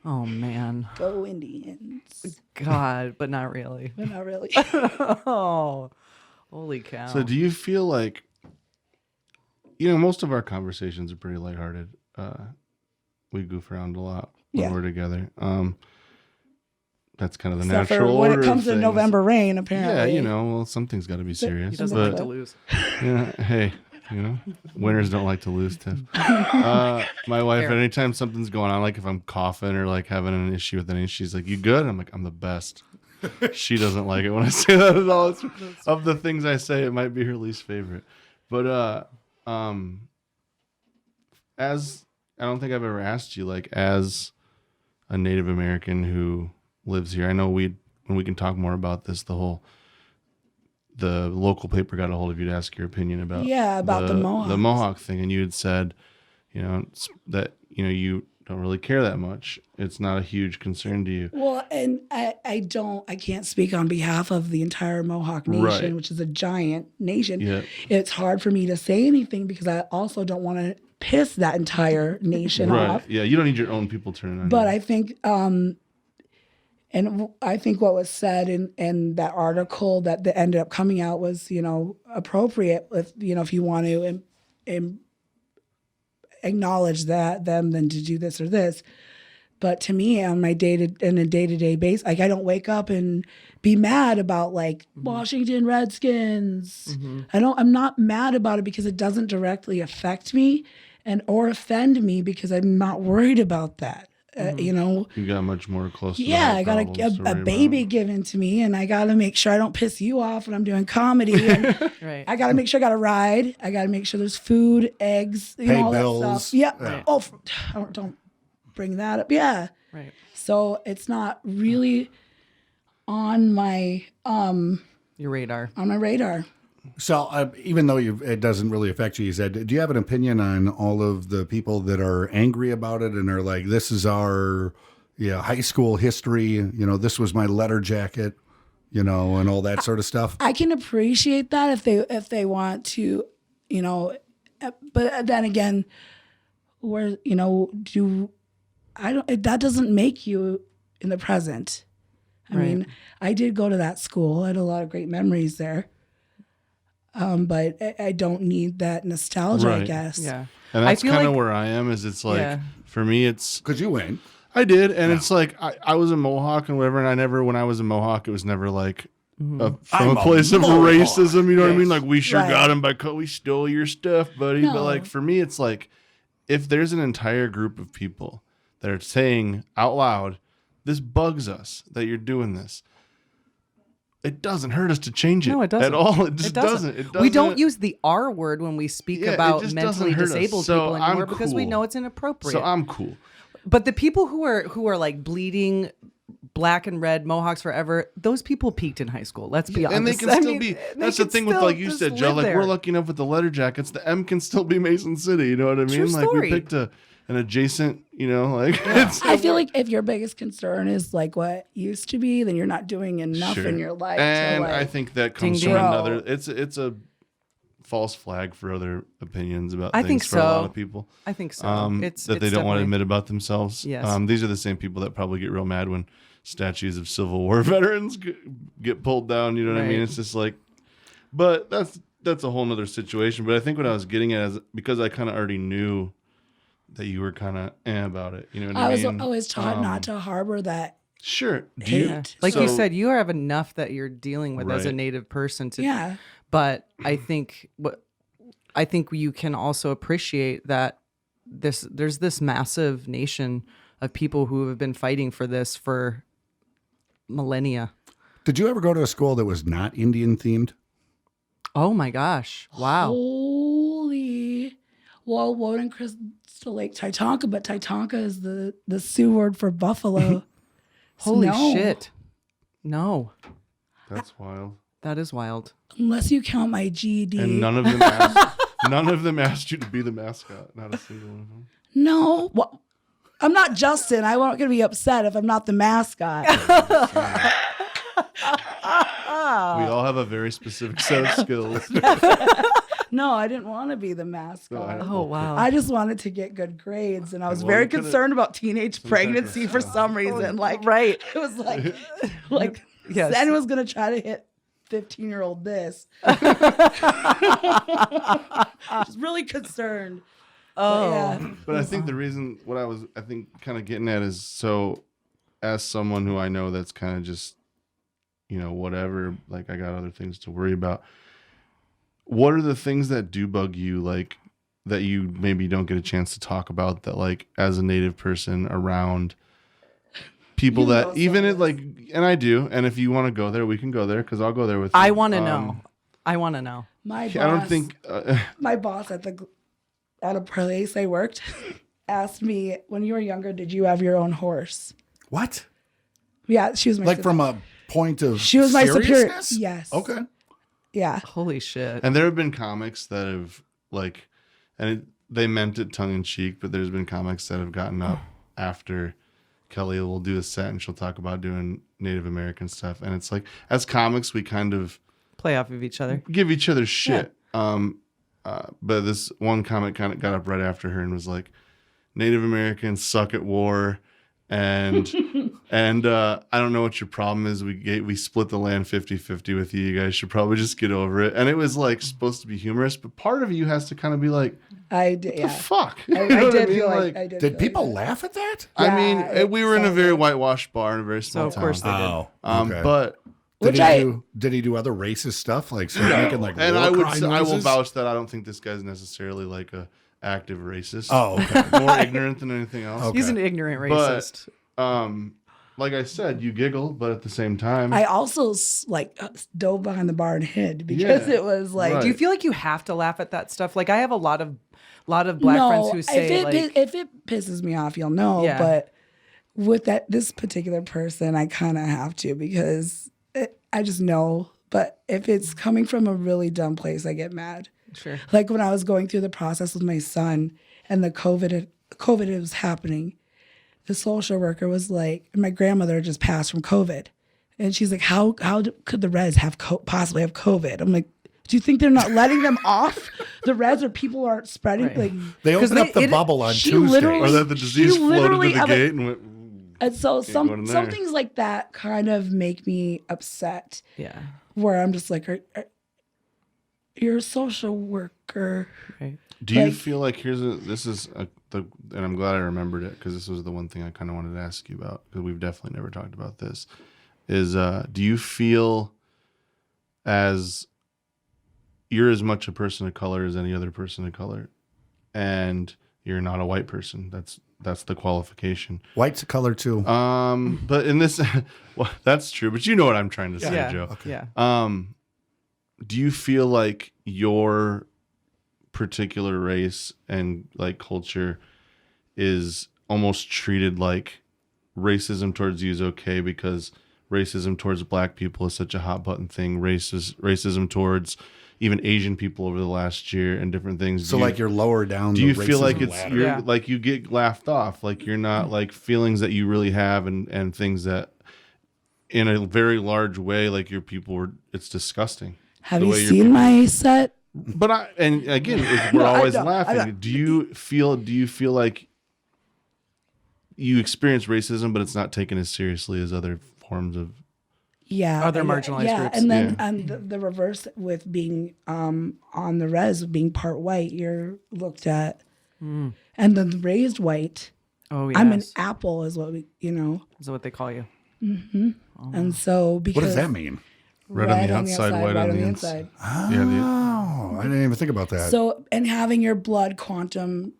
Oh man. Go Indians. God, but not really. But not really. Oh. Holy cow. So do you feel like, most of our conversations are pretty lighthearted. We goof around a lot when Yeah. we're together. That's kind of the Except for natural when order it comes of to things. November rain, Yeah, apparently. well, something's got to be he serious. doesn't But like to lose. yeah, hey, winners don't like to lose, Tiff. My wife, Fair. anytime something's going on, like if I'm coughing or like having an issue with anything, she's like, "You good?" I'm like, "I'm the best." She doesn't like it when I say that at all. It's, of the things I say, it might be her least favorite. But as I don't think I've ever asked you, like, as a Native American who lives here, I know when we can talk more about this, the local paper got a hold of you to ask your opinion about about the Mohawks. the Mohawk thing, and you had said, that you don't really care that much. It's not a huge concern to you. Well, and I can't speak on behalf of the entire Mohawk Nation, Right. which is a giant nation. Yeah. It's hard for me to say anything because I also don't want to piss that entire nation Right. off. Yeah. You don't need your own people turning on But you. I think, and I think what was said in that article that ended up coming out was, appropriate if, if you want to acknowledge that them, then to do this or this. But to me, on my day-to-day basis, like I don't wake up and be mad about like Washington Redskins. I'm not mad about it because it doesn't directly affect me or offend me because I'm not worried about that. You got much more close. Yeah, I got a baby given to me, and I got to make sure I don't piss you off when I'm doing comedy. And Right. I got to make sure I got a ride. I got to make sure there's food, eggs, Pay all bills. that stuff. Yeah. Yeah. Oh, don't bring that up. Yeah. Right. So it's not really on my Your radar. radar. So even though it doesn't really affect you, you said, do you have an opinion on all of the people that are angry about it and are like, this is our high school history, this was my letter jacket, and all that sort of stuff? I can appreciate that if they want to, but then again, that doesn't make you in the present. I mean, I did go to that school. I had a lot of great memories there. But I don't need that nostalgia, I guess. Yeah. And that's I feel kind of like- where I am. Is it's like for me, it's Because you win. I did, and it's like I was a Mohawk and whatever, and I never, when I was a Mohawk, it was never like from I'm a a place of Mohawk. racism. You know what I mean? Yes. Like we sure Right. got him we stole your stuff, buddy. No. But like for me, it's like if there's an entire group of people that are saying out loud, "This bugs us that you're doing this." It doesn't hurt us to change it. No, it doesn't. At all. It just doesn't. It doesn't. We don't use the R word when we speak Yeah, it about just mentally doesn't hurt us. disabled So people anymore I'm because we cool. know it's inappropriate. So I'm cool. But the people who are like bleeding black and red Mohawks forever, those people peaked in high school. Let's be honest. And they can still be. That's the thing with, like you said, Joe. Like we're lucky enough with the letter jackets. The M can still be Mason City. You know what I mean? True Like story. we picked an adjacent. It's, I feel like if your biggest concern is like what used to be, then you're not doing enough Sure. in your life. And to, like, I think that comes Ding, from ding. another. It's a false flag for other opinions about I things think for a lot so. of people. I think so. That they don't want to definitely- admit about themselves. Yes. These are the same people that probably get real mad when statues of Civil War veterans get pulled down. You know what I mean? Right. It's just like, but that's a whole nother situation. But I think what I was getting at is because I kind of already knew that you were kind of about it. You know what I I was mean? always taught not to harbor that. Sure. Do hate. you? Yeah. Like you So- said, you have enough that you're dealing with as a Right. native person to Yeah. But I think you can also appreciate that there's this massive nation of people who have been fighting for this for millennia. Did you ever go to a school that was not Indian themed? Oh my gosh. Wow. Holy. Well, Woden Crystal Lake Titonka, but Titonka is the Sioux word for buffalo. So Holy no. shit. No. That's wild. That is wild. Unless you count my GED. And none of them asked you to be the mascot. Not a single one of them. No. Well, I'm not Justin. I'm not going to be upset if I'm not the mascot. We all have a very specific set of skills. No, I didn't want to be the mascot. Oh wow. I just wanted to get good grades, and I was Well, very you could've- concerned about teenage pregnancy for some reason. Like, right. it was like Yes. Zen was gonna try to hit 15-year-old this. Just really concerned. Oh. Yeah. But I think the reason what I was kind of getting at is so as someone who I know that's kind of just whatever, like I got other things to worry about. What are the things that do bug you, like that you maybe don't get a chance to talk about, that like as a native person around people You know that even some it of like, and I do, and if you want to go there, we can go there because I'll go there with you. I want to know. I want to know. My boss, I don't think my boss at a place I worked asked me, when you were younger, did you have your own horse? What? Yeah, she was my Like from a point of She was my superior. seriousness? Yes. Okay. Yeah. Holy shit. And there have been comics that have like, they meant it tongue in cheek, but there's been comics that have gotten up after Kelly will do a set and she'll talk about doing Native American stuff. And it's like, as comics, we kind of Play off of each other. give each other shit. but this one comment kind of got up right after her and was like, Native Americans suck at war. And I don't know what your problem is. We split the land 50-50 with you. You guys should probably just get over it. And it was like supposed to be humorous, but part of you has to kind of be like, I did. the fuck? I did feel like I did. Did people laugh at that? I mean, Yeah, we were in a very whitewashed bar in a very small of course town. they did. Okay. But Did he do other racist stuff like making like and war I cry will noises? vouch that I don't think this guy's necessarily like a active racist. Oh, okay. More ignorant than anything else. Okay. He's an ignorant racist. Like I said, you giggle, but at the same time, I also dove behind the bar and hid because it was like. Right. Do you feel like you have to laugh at that stuff? Like I have a lot of black friends who say if it pisses me off, you'll know. Yeah. But with this particular person, I kind of have to because I just know. But if it's coming from a really dumb place, I get mad. sure. Like when I was going through the process with my son and the COVID was happening, the social worker was like, my grandmother just passed from COVID. And she's like, how could the res possibly have COVID? I'm like, do you think they're not letting them off the res or people aren't spreading? Right. Like, They opened up the bubble on Tuesday. or that the disease floated to the gate and went. and so Can't go in some there. things like that kind of make me upset Yeah. where I'm just like, you're a social worker. Right. Do you Like- feel like and I'm glad I remembered it because this was the one thing I kind of wanted to ask you about because we've definitely never talked about this. Is do you feel as you're as much a person of color as any other person of color, and you're not a white person? That's the qualification. White's a color too. But in this, well, that's true. But you know what I'm trying to say, Yeah. Joe. Okay. Yeah. Do you feel like your particular race and like culture is almost treated like racism towards you is okay because racism towards black people is such a hot button thing, racism towards even Asian people over the last year and different things? So like you're lower down. do the you feel like racism it's ladder. you're Yeah. like you get laughed off, like you're not like feelings that you really have and things that in a very large way, like your people were, it's disgusting. Have The you way your seen people- my set? But we're No, I always know. laughing. Do you feel like you experience racism, but it's not taken as seriously as other forms of? Yeah, Other and- marginalized groups. and then Yeah. and the reverse with being on the res, being part white, you're looked at, and then raised white. Oh yeah. I'm an apple, is what we, Is what they call you. and so because What does that mean? Red on the outside, white on the inside. Oh, Yeah, I didn't even think about that. So and having your blood quantum,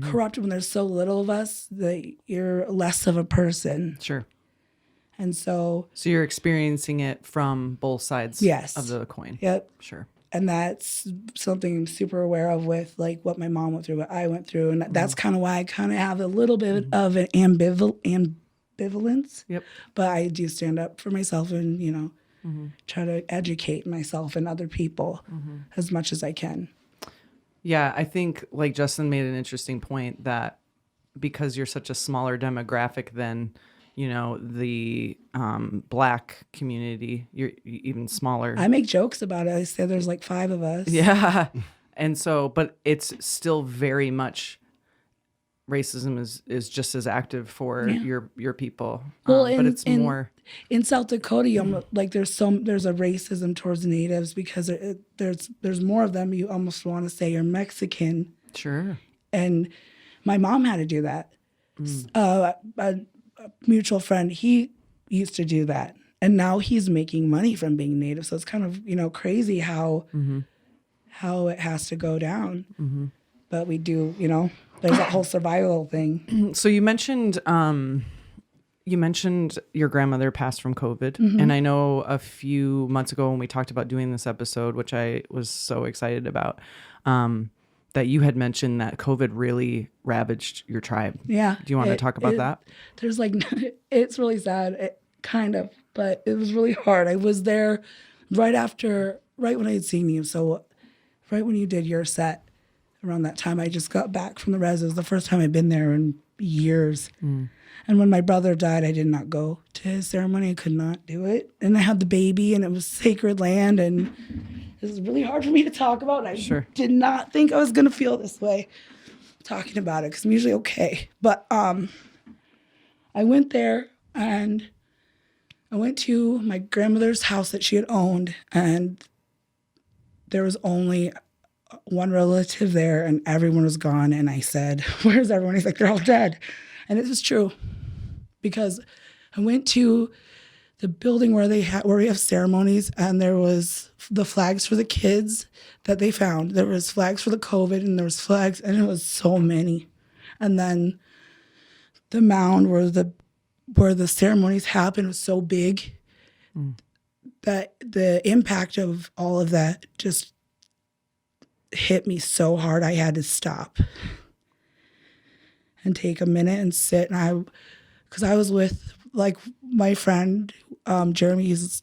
corrupted when there's so little of us, that you're less of a person, Sure. and so So you're experiencing it from both sides Yes. of the coin. yep. Sure. And that's something I'm super aware of with like what my mom went through, what I went through. And that's kind of why I kind of have a little bit of an ambivalence. Yep. But I do stand up for myself and, try to educate myself and other people as much as I can. Yeah, I think like Justin made an interesting point that because you're such a smaller demographic than, the black community, you're even smaller. I make jokes about it. I say there's like 5 of us. Yeah. And so, but it's still very much racism is just as active for your people. Well, but it's more. In South Dakota, like there's a racism towards natives because there's more of them. You almost want to say you're Mexican. Sure. And my mom had to do that. A mutual friend, he used to do that, and now he's making money from being native. So it's kind of crazy how it has to go down. But we do, there's that whole survival thing. So you mentioned your grandmother passed from COVID, and I know a few months ago when we talked about doing this episode, which I was so excited about, that you had mentioned that COVID really ravaged your tribe. Yeah. Do you want to talk about that? There's like, it's really sad, kind of, but it was really hard. I was there right when I had seen you. So right when you did your set, around that time. I just got back from the res. It was the first time I'd been there in years. And when my brother died, I did not go to his ceremony. I could not do it. And I had the baby, and it was sacred land, and this is really hard for me to talk about. I did not think I was going to feel this way talking about it, because I'm usually okay. But I went there, and I went to my grandmother's house that she had owned, and there was only one relative there, and everyone was gone. And I said, "Where's everyone?" He's like, "They're all dead." And it was true, because I went to the building where we have ceremonies, and there was the flags for the kids that they found. There was flags for the COVID, and there was flags, and it was so many. And then the mound where the ceremonies happened was so big that the impact of all of that just hit me so hard. I had to stop and take a minute and sit. And because I was with like my friend, Jeremy, he's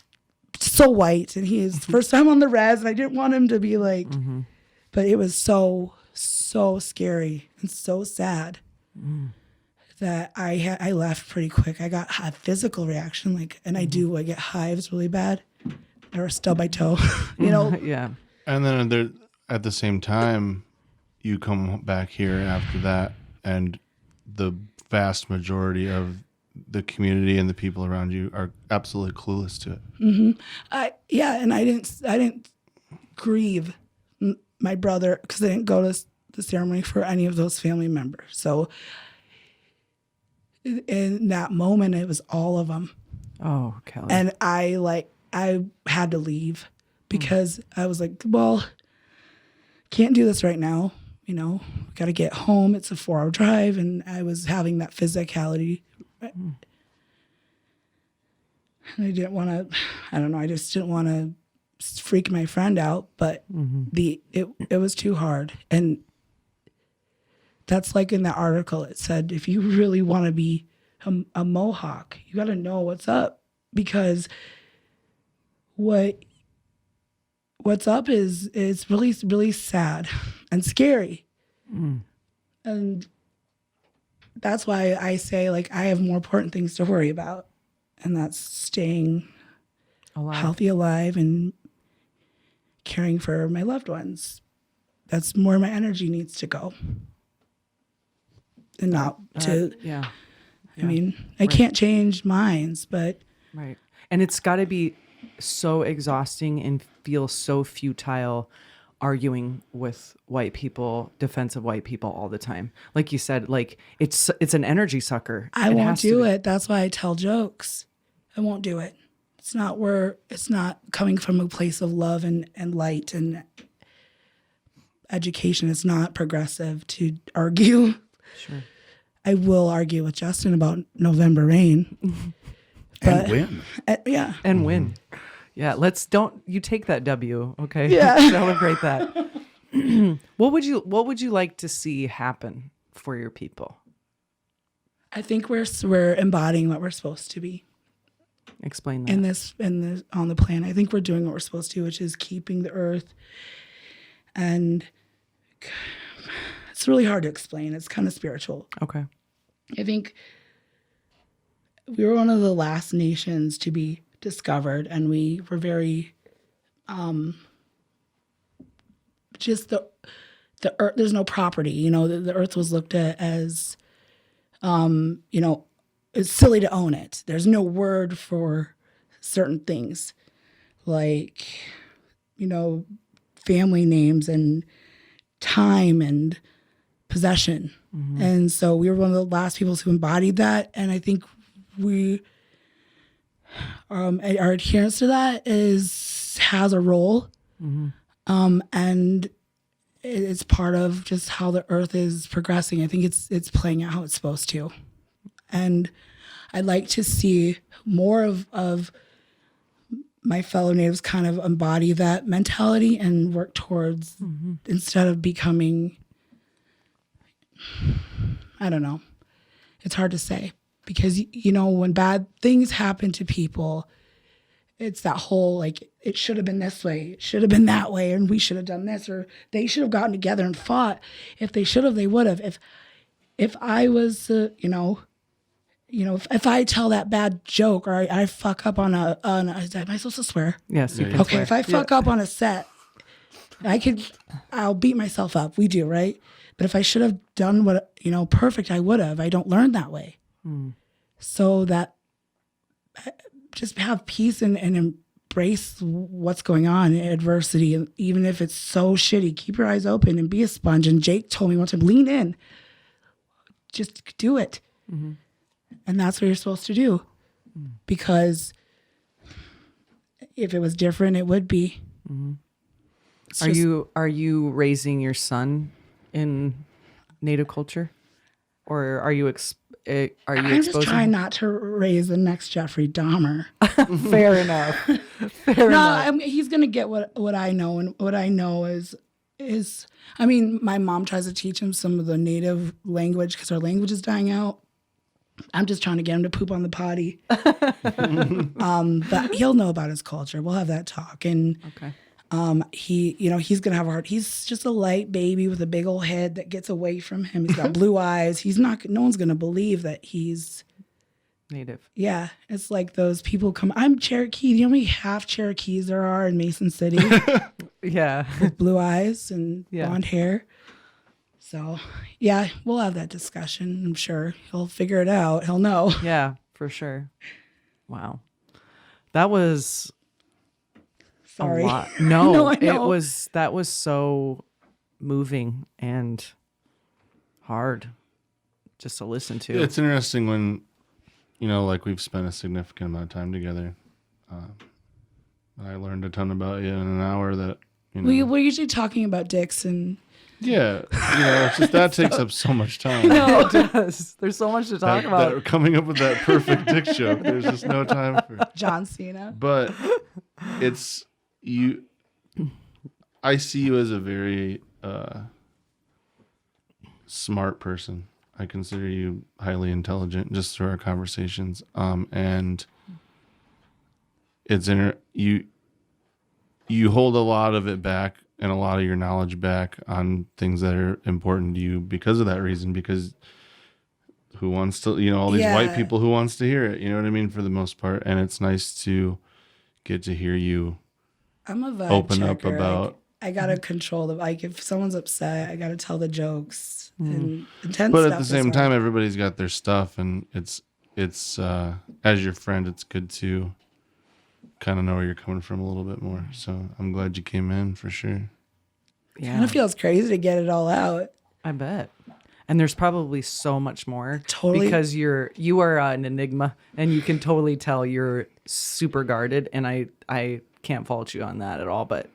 so white, and he is first time on the res, and I didn't want him to be like, but it was so scary and so sad that I left pretty quick. I got a physical reaction, and I get hives really bad, or stub my toe, Yeah. And then at the same time, you come back here after that, and the vast majority of the community and the people around you are absolutely clueless to it. And I didn't grieve my brother, because I didn't go to the ceremony for any of those family members. So in that moment, it was all of them. Oh, Kelly. And I had to leave, because I was like, well, can't do this right now. Got to get home. It's a 4-hour drive, and I was having that physicality. And I didn't want to, I don't know, I just didn't want to freak my friend out, but it was too hard. And that's like in the article, it said, if you really want to be a Mohawk, you got to know what's up, because what's up is really, really sad and scary. And that's why I say, I have more important things to worry about, and that's staying healthy, alive, and caring for my loved ones. That's where my energy needs to go, and not to. Yeah. I mean, I can't change minds, but Right. And it's got to be so exhausting and feel so futile arguing with white people, defense of white people all the time. Like you said, it's an energy sucker. I won't do it. That's why I tell jokes. I won't do it. It's not coming from a place of love and light and education. It's not progressive to argue. Sure. I will argue with Justin about November rain. And win. Yeah. And win. Yeah, you take that W, okay? Yeah. Celebrate that. What would you like to see happen for your people? I think we're embodying what we're supposed to be. Explain that. In this on the planet. I think we're doing what we're supposed to, which is keeping the earth. And it's really hard to explain. It's kind of spiritual. Okay. I think we were one of the last nations to be discovered, and we were very just the earth. There's no property, the earth was looked at as it's silly to own it. There's no word for certain things, like family names and time and possession. And so we were one of the last people who embodied that, and I think we our adherence to that has a role, and it's part of just how the earth is progressing. I think it's playing out how it's supposed to, and I'd like to see more of my fellow natives kind of embody that mentality and work towards, instead of becoming, I don't know, it's hard to say. Because, when bad things happen to people, it's that whole, like, it should have been this way, it should have been that way, and we should have done this, or they should have gotten together and fought. If they should have, they would have. If I was, if I tell that bad joke, or I fuck up on am I supposed to swear? Yes, you Yeah, can yeah. Okay, swear. if I fuck up on a set, I'll beat myself up. We do, right? But if I should have done what, perfect, I would have. I don't learn that way. So that just have peace and embrace what's going on in adversity. And even if it's so shitty, keep your eyes open and be a sponge. And Jake told me one time, lean in, just do it. And that's what you're supposed to do. Because if it was different, it would be. Are you raising your son in Native culture, or are you I'm exposing? just trying not to raise the next Jeffrey Dahmer. Fair enough. Fair enough. He's gonna get what I know, and what I know is I mean, my mom tries to teach him some of the Native language because our language is dying out. I'm just trying to get him to poop on the potty. But he'll know about his culture. We'll have that talk. And Okay. he's gonna have a heart. He's just a light baby with a big old head that gets away from him. He's got blue eyes. No one's gonna believe that he's Native. yeah. It's like those people I'm Cherokee. You know how many half Cherokees there are in Mason City? Yeah. With blue eyes and Yeah. blonde hair. So, yeah, we'll have that discussion. I'm sure he'll figure it out. He'll know. Yeah, for sure. Wow. That was Sorry. a lot. No, No, I know. that was so moving and hard just to listen to. It's interesting when, like we've spent a significant amount of time together. I learned a ton about you in an hour that, We're usually talking about dicks and yeah, it's just that takes up so much time. No, it does. There's so much to talk about. Coming up with that perfect dick joke. There's just no time for. John Cena. But it's you. I see you as a very smart person. I consider you highly intelligent just through our conversations. And it's you hold a lot of it back and a lot of your knowledge back on things that are important to you because of that reason, because who wants to, all these white people who wants to hear it, you know what I mean, for the most part. And it's nice to get to hear you I'm a vibe open checker. up about. I gotta control if someone's upset, I gotta tell the jokes and intense But stuff. at the is same hard. time, everybody's got their stuff, and it's as your friend, it's good to kind of know where you're coming from a little bit more. So I'm glad you came in for sure. Yeah, It feels crazy to get it all out. I bet. And there's probably so much more. Totally. Because you are an enigma, and you can totally tell you're super guarded, and I can't fault you on that at all. But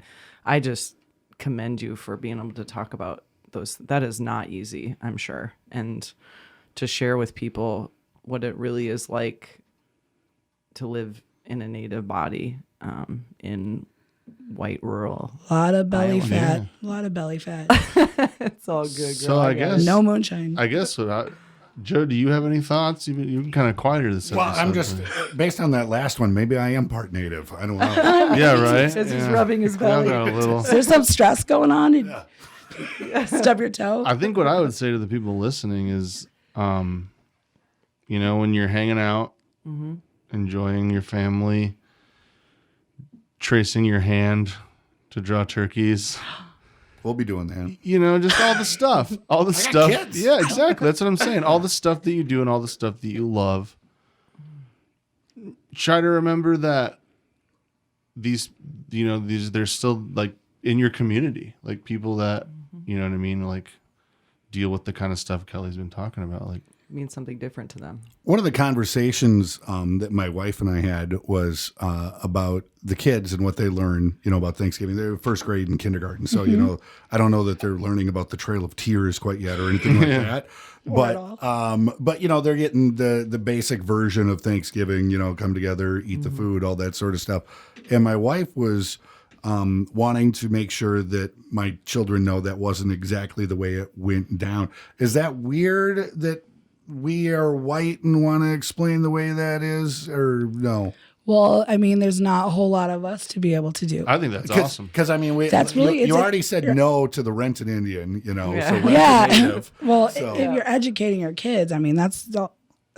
I just commend you for being able to talk about those. That is not easy, I'm sure, and to share with people what it really is like to live in a Native body in white rural. A lot of belly Iowa. fat. A lot of belly fat. It's all good, girl. So I guess No moonshine. I guess Joe, do you have any thoughts? You've been kind of quieter this Well, episode. I'm just based on that last one. Maybe I am part Native. I don't know. yeah, right. Says he's Yeah. rubbing his Yeah, belly. I've got a little. Is there some stress going on? Stub your toe? I think what I would say to the people listening is, when you're hanging out, enjoying your family, tracing your hand to draw turkeys, We'll be doing that. just all the stuff, stuff. kids. Yeah, exactly. That's what I'm saying. All the stuff that you do and all the stuff that you love. Try to remember that they're still like in your community, like people that, you know what I mean? Like deal with the kind of stuff Kelly's been talking about. Like, Means something different to them. One of the conversations that my wife and I had was about the kids and what they learn, about Thanksgiving. They're first grade and kindergarten. So, I don't know that they're learning about the Trail of Tears quite yet or anything like that. Or at all. But they're getting the basic version of Thanksgiving, come together, eat the food, all that sort of stuff. And my wife was wanting to make sure that my children know that wasn't exactly the way it went down. Is that weird that we are white and want to explain the way that is, or no? Well, I mean, there's not a whole lot of us to be able to do. I think that's awesome. Because I mean, That's really- you already said no to the rented Indian, you know. So rent Yeah. a native. Well, So- if you're educating your kids, I mean, that's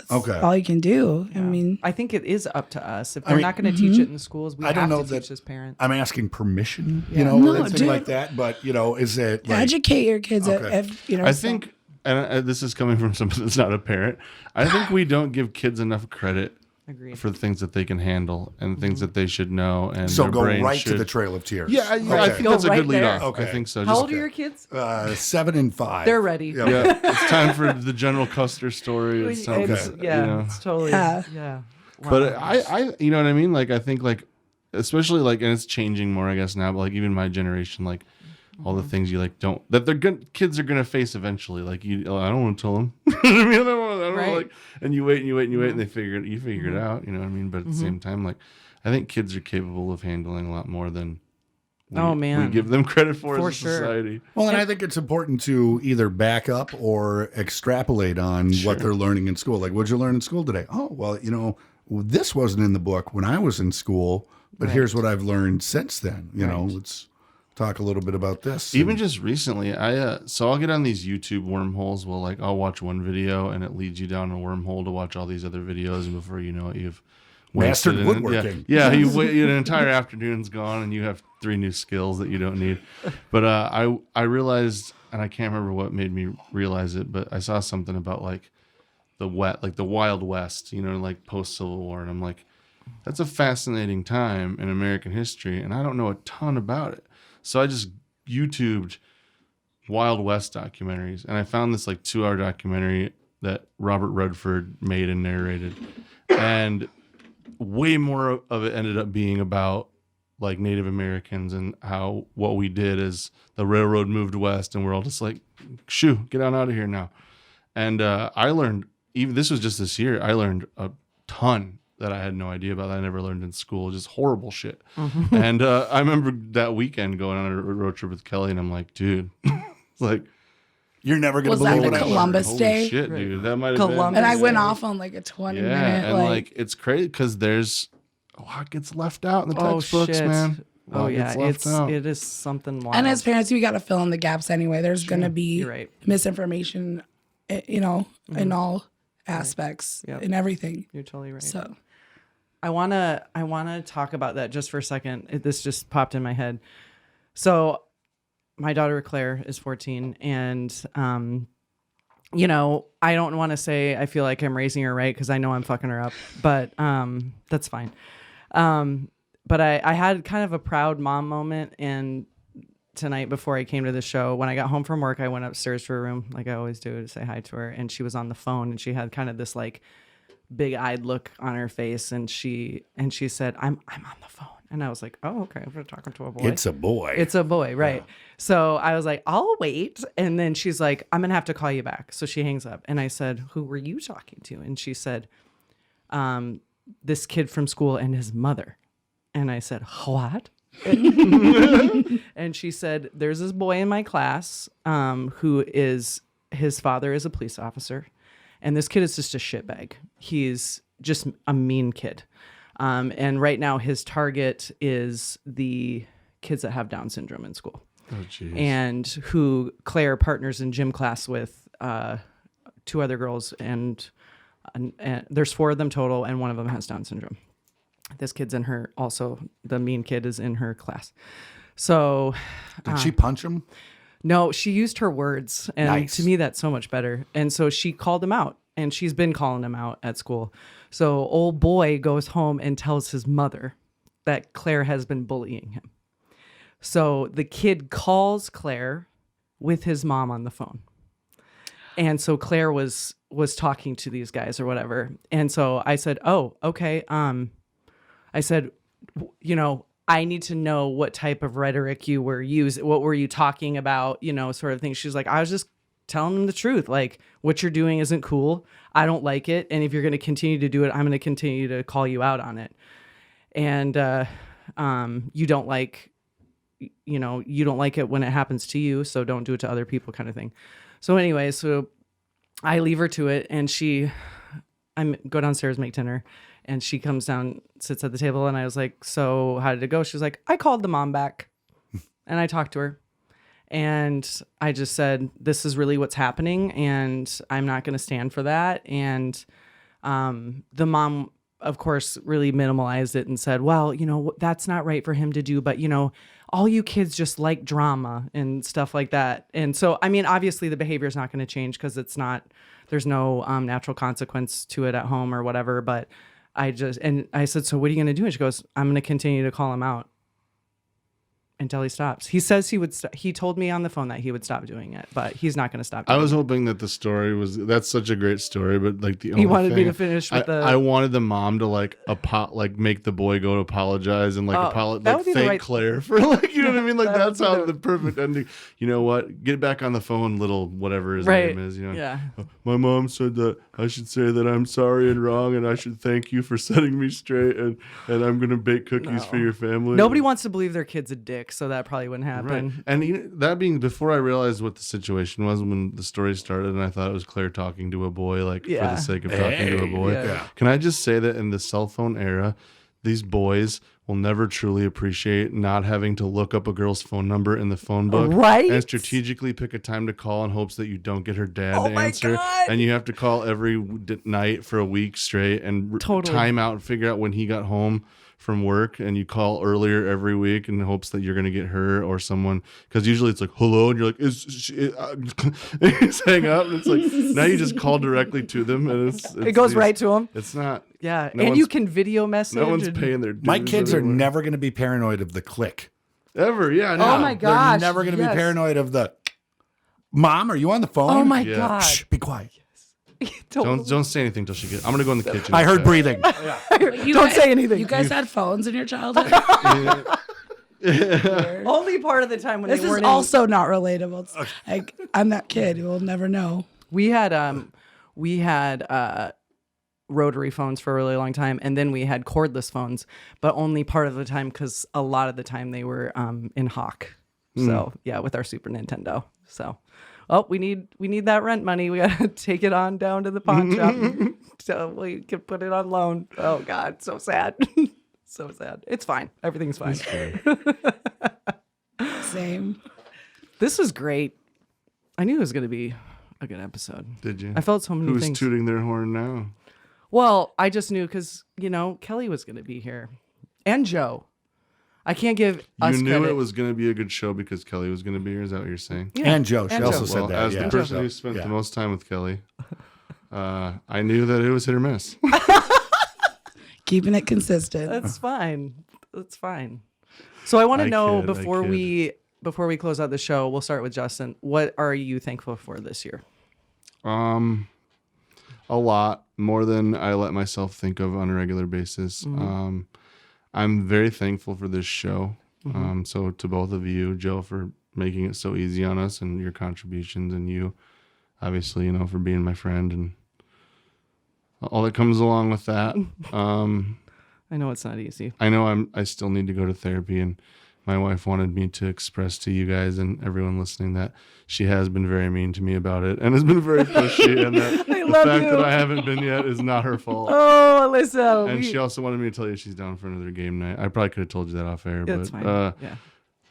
Okay. all you can do. I mean, I think it is up to us. If they're mean, not going to teach it in the schools, we I don't have know to that teach as parents. I'm asking permission, you know, No, or anything dude. like that. But, you know, is it like, educate your kids. Okay. If you know, I think, and this is coming from somebody that's not a parent, I think we don't give kids enough credit Agreed. for the things that they can handle and things that they should know. And so their go brain right to should- the Trail of Tears? Yeah, I Okay. think that's a Go good right lead there. off. Okay. I think so. How Just- old are your kids? 7 and 5. They're ready. Yeah, it's time for the General Custer story. It's time It's- to, yeah, you know. it's totally. Yeah. Yeah. Wow. But I, you know what I mean? Like, I think, like, especially, like, and it's changing more, I guess, now, but, like, even my generation, like, all the things you, like, don't, that they're good, kids are going to face eventually. Like, I don't want to tell them. I mean, I don't Right. like, and you wait and you wait and you wait, and you figure it out, you know what I mean? But at the same time, like, I think kids are capable of handling a lot more than we give them credit for as a sure. society. Well, and I think it's important to either back up or extrapolate on what they're learning in school. Like, what'd you learn in school today? Oh, well, you know, this wasn't in the book when I was in school, but here's what I've learned since then. You know, let's talk a little bit about this. Even just recently, so I'll get on these YouTube wormholes. Well, like, I'll watch one video and it leads you down a wormhole to watch all these other videos, and before you know it, you've Mastered wasted woodworking. Yeah, you wait, an entire afternoon's gone, and you have 3 new skills that you don't need. But I realized, and I can't remember what made me realize it, but I saw something about like the Wild West, you know, like post Civil War, and I'm like, that's a fascinating time in American history, and I don't know a ton about it. So I just YouTubed Wild West documentaries, and I found this like 2-hour documentary that Robert Redford made and narrated, and way more of it ended up being about like Native Americans and how what we did is the railroad moved west, and we're all just like, shoo, get on out of here now. And I learned, even this was just this year, I learned a ton that I had no idea about that I never learned in school. Just horrible shit. And I remember that weekend going on a road trip with Kelly, and I'm like, dude, it's like, you're never going to Was that believe the what I learned. Columbus holy Day? shit, dude. That might have Columbus and I been. went off on like a 20-minute. And like it's crazy because there's a lot gets left out in the textbooks, shit. man. A lot Oh yeah, gets left out. it is something wild. And as parents, we got to fill in the gaps anyway. There's going to be You're right. misinformation, you know, in all aspects, Yep. in everything. You're totally right. So I wanna talk about that just for a second. This just popped in my head. So my daughter Claire is 14, and you know, I don't want to say I feel like I'm raising her right because I know I'm fucking her up, but that's fine. But I had kind of a proud mom moment, and tonight before I came to the show, when I got home from work, I went upstairs to her room like I always do to say hi to her, and she was on the phone, and she had kind of this like big-eyed look on her face, and she said, I'm on the phone. And I was like, oh, okay, we're talking to a boy. It's a boy. It's a boy, right. So I was like, I'll wait. And then she's like, I'm going to have to call you back. So she hangs up. And I said, who were you talking to? And she said, this kid from school and his mother. And I said, what? And she said, there's this boy in my class who is, his father is a police officer. And this kid is just a shitbag. He's just a mean kid. And right now his target is the kids that have Down syndrome in school. Oh, jeez. And who Claire partners in gym class with 2 other girls, and there's 4 of them total, and one of them has Down syndrome. This kid's in her, also the mean kid is in her class. So Did she punch him? no, she used her words, and Nice. to me that's so much better. And so she called him out, and she's been calling him out at school. So old boy goes home and tells his mother that Claire has been bullying him. So the kid calls Claire with his mom on the phone. And so Claire was talking to these guys or whatever. And so I said, oh, okay. I said, you know, I need to know what type of rhetoric you were using. What were you talking about? You know, sort of thing. She's like, I was just telling them the truth. Like, what you're doing isn't cool. I don't like it. And if you're going to continue to do it, I'm going to continue to call you out on it. And you don't like, you know, you don't like it when it happens to you. So don't do it to other people, kind of thing. So anyway, so I leave her to it, and I go downstairs, make dinner. And she comes down, sits at the table, and I was like, so how did it go? She was like, I called the mom back and I talked to her. And I just said, this is really what's happening, and I'm not going to stand for that. And the mom, of course, really minimalized it and said, well, that's not right for him to do. But, all you kids just like drama and stuff like that. And so, I mean, obviously the behavior is not going to change because there's no natural consequence to it at home or whatever. But I said, so what are you going to do? And she goes, I'm going to continue to call him out until he stops. He says he would. He told me on the phone that he would stop doing it, but he's not going to stop. I was hoping that the story that's such a great story, but like the only he wanted thing, me to finish with I wanted the mom to like make the boy go to apologize and thank Claire for like, you know what I mean? Like that's how the perfect ending. You know what? Get back on the phone, little whatever his name is. Yeah. My mom said that I should say that I'm sorry and wrong, and I should thank you for setting me straight, and I'm gonna bake cookies for your family. Nobody wants to believe their kid's a dick, so that probably wouldn't happen. Right. And that being before I realized what the situation was when the story started, and I thought it was Claire talking to a boy, for the sake of talking to a boy. Yeah. Can I just say that in the cell phone era, these boys will never truly appreciate not having to look up a girl's phone number in the phone book, right? And strategically pick a time to call in hopes that you don't get her dad to my answer. God. And you have to call every night for a week straight and time out and figure out when he got home from work, and you call earlier every week in hopes that you're going to get her or someone, because usually it's like hello and you're like is she, you just hang up, and it's like now you just call directly to them, and it goes right to them. It's not and you can video message. No one's paying their dues. My kids are never going to be paranoid of the click ever. Oh my gosh, they're never going to be paranoid of the mom, are you on the phone? Oh my god. Shh, be quiet. Don't say anything till she gets. I'm gonna go in the kitchen. I heard breathing. Don't say anything. You guys had phones in your childhood? Only part of the time when this they weren't. This is also not relatable. It's like I'm that kid who will never know. We had rotary phones for a really long time, and then we had cordless phones, but only part of the time because a lot of the time they were in Hawk. So with our Super Nintendo. So. Oh, we need that rent money. We got to take it on down to the pawn shop so we can put it on loan. Oh, God. So sad. So sad. It's fine. Everything's fine. Same. This is great. I knew it was going to be a good episode. Did you? I felt so many things. Who's tooting their horn now? Well, I just knew because, Kelly was going to be here. And Joe. I can't give us You knew credit. it was going to be a good show because Kelly was going to be here. Is that what you're saying? Yeah. And Joe. She also Well, said that. as the person who spent the most time with Kelly, I knew that it was hit or miss. Keeping it consistent. That's fine. That's fine. So I want to know before we close out the show, we'll start with Justin. What are you thankful for this year? A lot more than I let myself think of on a regular basis. I'm very thankful for this show. So to both of you, Joe, for making it so easy on us and your contributions, and you, obviously, for being my friend and all that comes along with that. I know it's not easy. I know I still need to go to therapy, and my wife wanted me to express to you guys and everyone listening that she has been very mean to me about it and has been very pushy, and that the fact that I haven't been yet is not her fault. Oh, Alyssa. And she also wanted me to tell you she's down for another game night. I probably could have told you that off air, That's but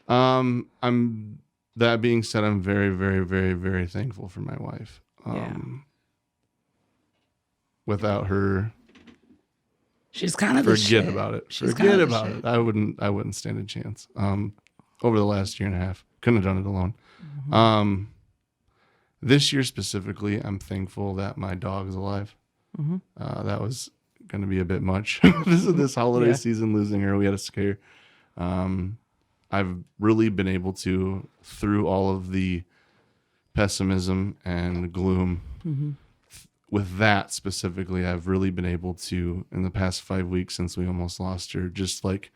fine. I'm that being said, I'm very, very, very, very thankful for my wife. Without her, she's kind of forget about it. Forget about it. I wouldn't stand a chance. Over the last year and a half, couldn't have done it alone. This year specifically, I'm thankful that my dog is alive. That was going to be a bit much. this holiday season, losing her, we had a scare. I've really been able to, through all of the pessimism and gloom, with that specifically, I've really been able to, in the past 5 weeks since we almost lost her, just like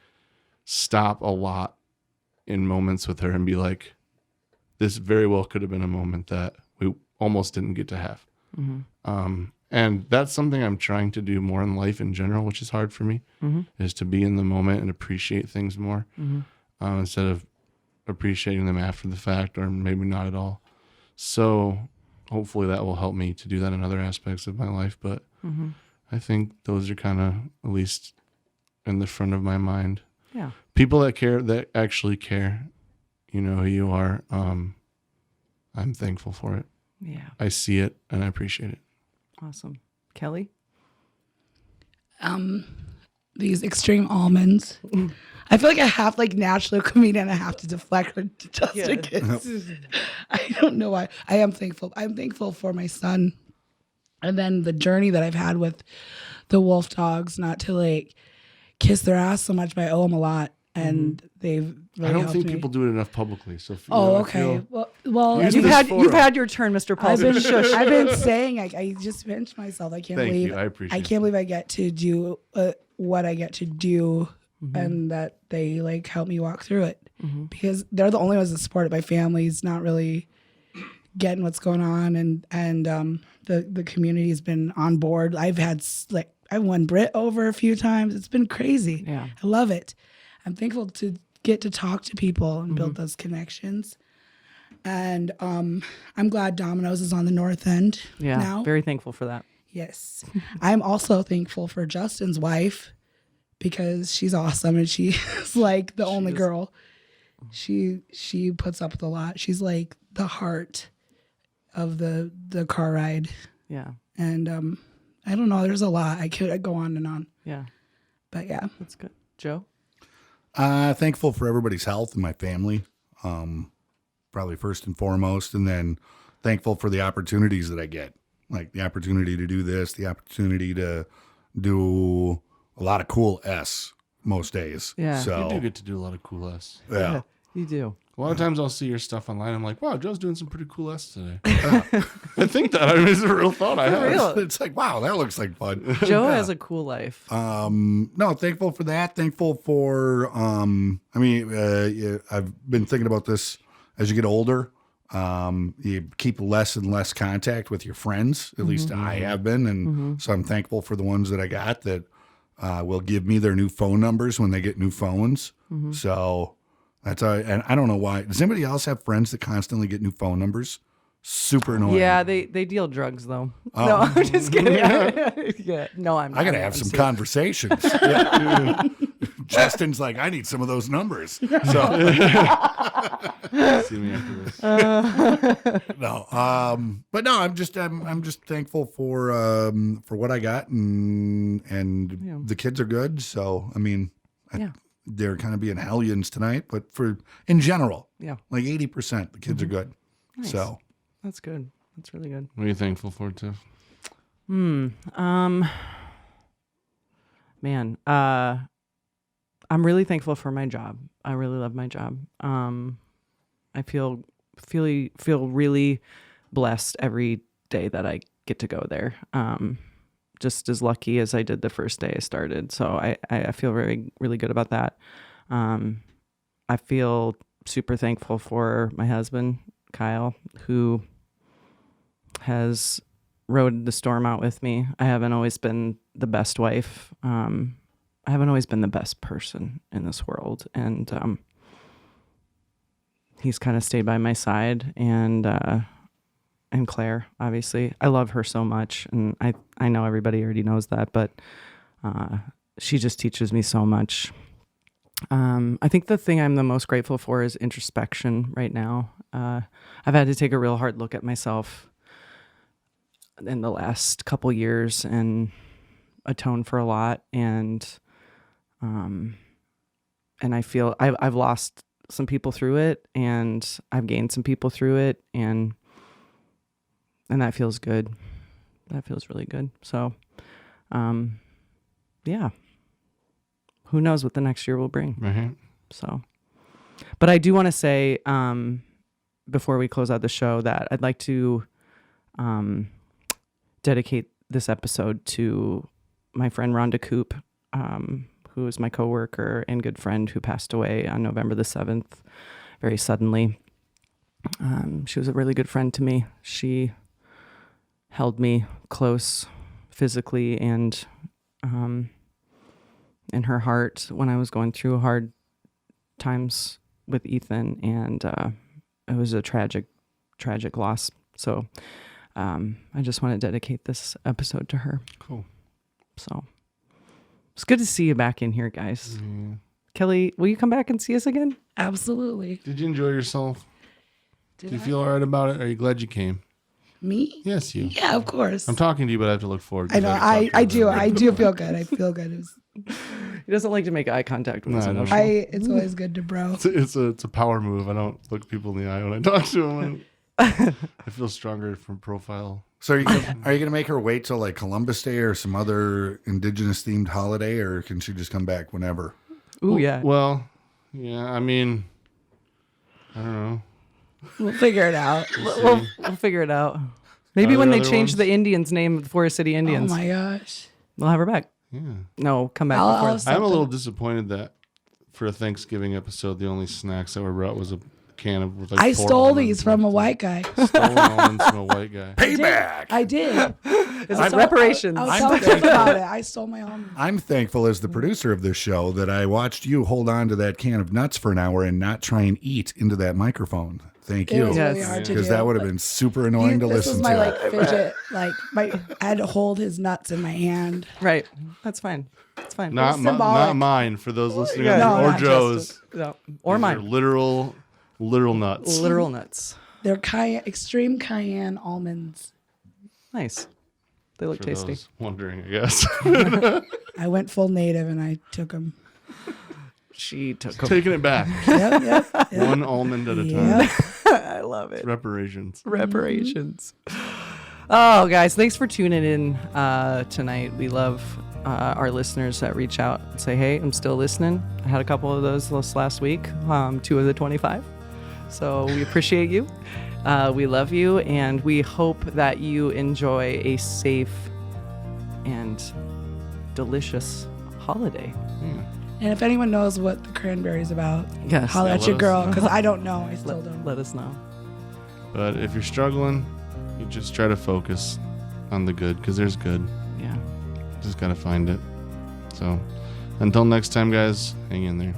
stop a lot in moments with her and be like, this very well could have been a moment that we almost didn't get to have. And that's something I'm trying to do more in life in general, which is hard for me, is to be in the moment and appreciate things more instead of appreciating them after the fact or maybe not at all. So hopefully that will help me to do that in other aspects of my life. But I think those are kind of at least in the front of my mind. Yeah. People that care, that actually care, you know who you are. I'm thankful for it. Yeah. I see it and I appreciate it. Awesome. Kelly? These extreme almonds. I feel like I have, like, naturally a comedian, I have to deflect just in case. I don't know why. I am thankful. I'm thankful for my son. And then the journey that I've had with the wolf dogs, not to, like, kiss their ass so much, but I owe them a lot. And they've really I don't helped think me. people do it enough publicly. So if, Oh, I okay. feel- Well, Use You've this had, forum. you've had your turn, Mr. I've Paulson. been, Shush. I've been saying, I just pinched myself. I can't Thank believe you. I appreciate I can't believe I get to do what I get to do, and that they, like, help me walk through it, because they're the only ones that support it. My family's not really getting what's going on, and the community's been on board. I've had, like, I won Brit over a few times. It's been crazy. Yeah. I love it. I'm thankful to get to talk to people and build those connections. And I'm glad Domino's is on the north end Yeah. now. Very thankful for that. Yes. I'm also thankful for Justin's wife, because she's awesome, and she's like the only girl. She puts up with a lot. She's like the heart of the car ride. Yeah. And I don't know, there's a lot. I could go on and on. Yeah. But yeah. That's good. Joe? Thankful for everybody's health and my family, probably first and foremost, and then thankful for the opportunities that I get, like the opportunity to do this, the opportunity to do a lot of cool S most days. Yeah. So You do get to do a lot of cool S. yeah. You do. A lot of times I'll see your stuff online. I'm like, wow, Joe's doing some pretty cool S today. I think that. I mean, it's a real thought I have. real. It's like, wow, that looks like fun. Joe has a cool life. No, thankful for that. Thankful for, yeah, I've been thinking about this as you get older. You keep less and less contact with your friends. At least I have been. And so I'm thankful for the ones that I got that will give me their new phone numbers when they get new phones. So that's, and I don't know why. Does anybody else have friends that constantly get new phone numbers? Super annoying. Yeah, they deal drugs though. No, I'm just kidding. Yeah, no, I'm. I got to I'm have some serious. conversations. Justin's like, I need some of those numbers. So See me after this. no, but no, I'm just thankful for what I got, and Yeah. the kids are good. So I mean, Yeah. they're kind of being hellions tonight, but in general, Yeah, like 80%, the kids are good. Nice. So that's good. That's really good. What are you thankful for, Tiff? Man, I'm really thankful for my job. I really love my job. I feel really blessed every day that I get to go there. Just as lucky as I did the first day I started. So I feel really good about that. I feel super thankful for my husband, Kyle, who has rode the storm out with me. I haven't always been the best wife. I haven't always been the best person in this world. And he's kind of stayed by my side. And Claire, obviously. I love her so much. And I know everybody already knows that, but she just teaches me so much. I think the thing I'm the most grateful for is introspection right now. I've had to take a real hard look at myself in the last couple years and atone for a lot. And I feel I've lost some people through it, and I've gained some people through it, and that feels good. That feels really good. So, yeah. Who knows what the next year will bring? Right. So, but I do want to say, before we close out the show, that I'd like to dedicate this episode to my friend Rhonda Coop, who is my coworker and good friend, who passed away on November the 7th, very suddenly. She was a really good friend to me. She held me close physically and in her heart when I was going through hard times with Ethan, and it was a tragic loss. So I just want to dedicate this episode to her. Cool. So it's good to see you back in here, guys. Yeah. Kelly, will you come back and see us again? Absolutely. Did you enjoy yourself? Did Do you I? feel all right about it? Are you glad you came? Me? Yes, you. Yeah, of course. I'm talking to you, but I have to look forward. I know. I do feel good. I feel good. It was, He doesn't like to make eye contact with us. No, I know. it's always good to bro. It's a power move. I don't look people in the eye when I talk to them. I feel stronger from profile. So are you gonna make her wait till like Columbus Day or some other indigenous themed holiday, or can she just come back whenever? Ooh, yeah. Well, yeah. I mean, I don't know. We'll figure it out. We'll figure it out. Maybe Are when there they other change ones? the Indians' name, the Forest City Indians, Oh my gosh. we'll have her back. Yeah. No, come back. I'll before. I'm a little disappointed that for a Thanksgiving episode, the only snacks that were brought was a can of. Like I 4 stole almonds these from a white guy. Stolen almonds from a white guy. Payback. I did. It's reparations. I was telling Chip about it. I stole my almonds. I'm thankful as the producer of this show that I watched you hold on to that can of nuts for an hour and not try and eat into that microphone. Thank It you. was really Yes. hard to do. Because that would have been super annoying to This listen was my to. like fidget. Like I had to hold his nuts in my hand. Right. That's fine. It's fine. Not symbolic. mine for those listening, Yeah, on no, or not Joe's. No. Or These are mine. literal nuts. Literal nuts. They're extreme cayenne almonds. Nice. They look For tasty. those wondering, I guess. I went full native and I took them. She took Taking it back, Yep. one almond at a time. Yep. I love it. Reparations. Reparations. Oh, guys, thanks for tuning in tonight. We love our listeners that reach out and say, hey, I'm still listening. I had a couple of those this last week, 2 of the 25. So we appreciate you. We love you, and we hope that you enjoy a safe and delicious holiday. And if anyone knows what the cranberry's about, Yes. holler at let your us girl know. because I don't know. I still don't. Let us know. But if you're struggling, you just try to focus on the good, because there's good. Yeah. Just got to find it. So until next time, guys, hang in there.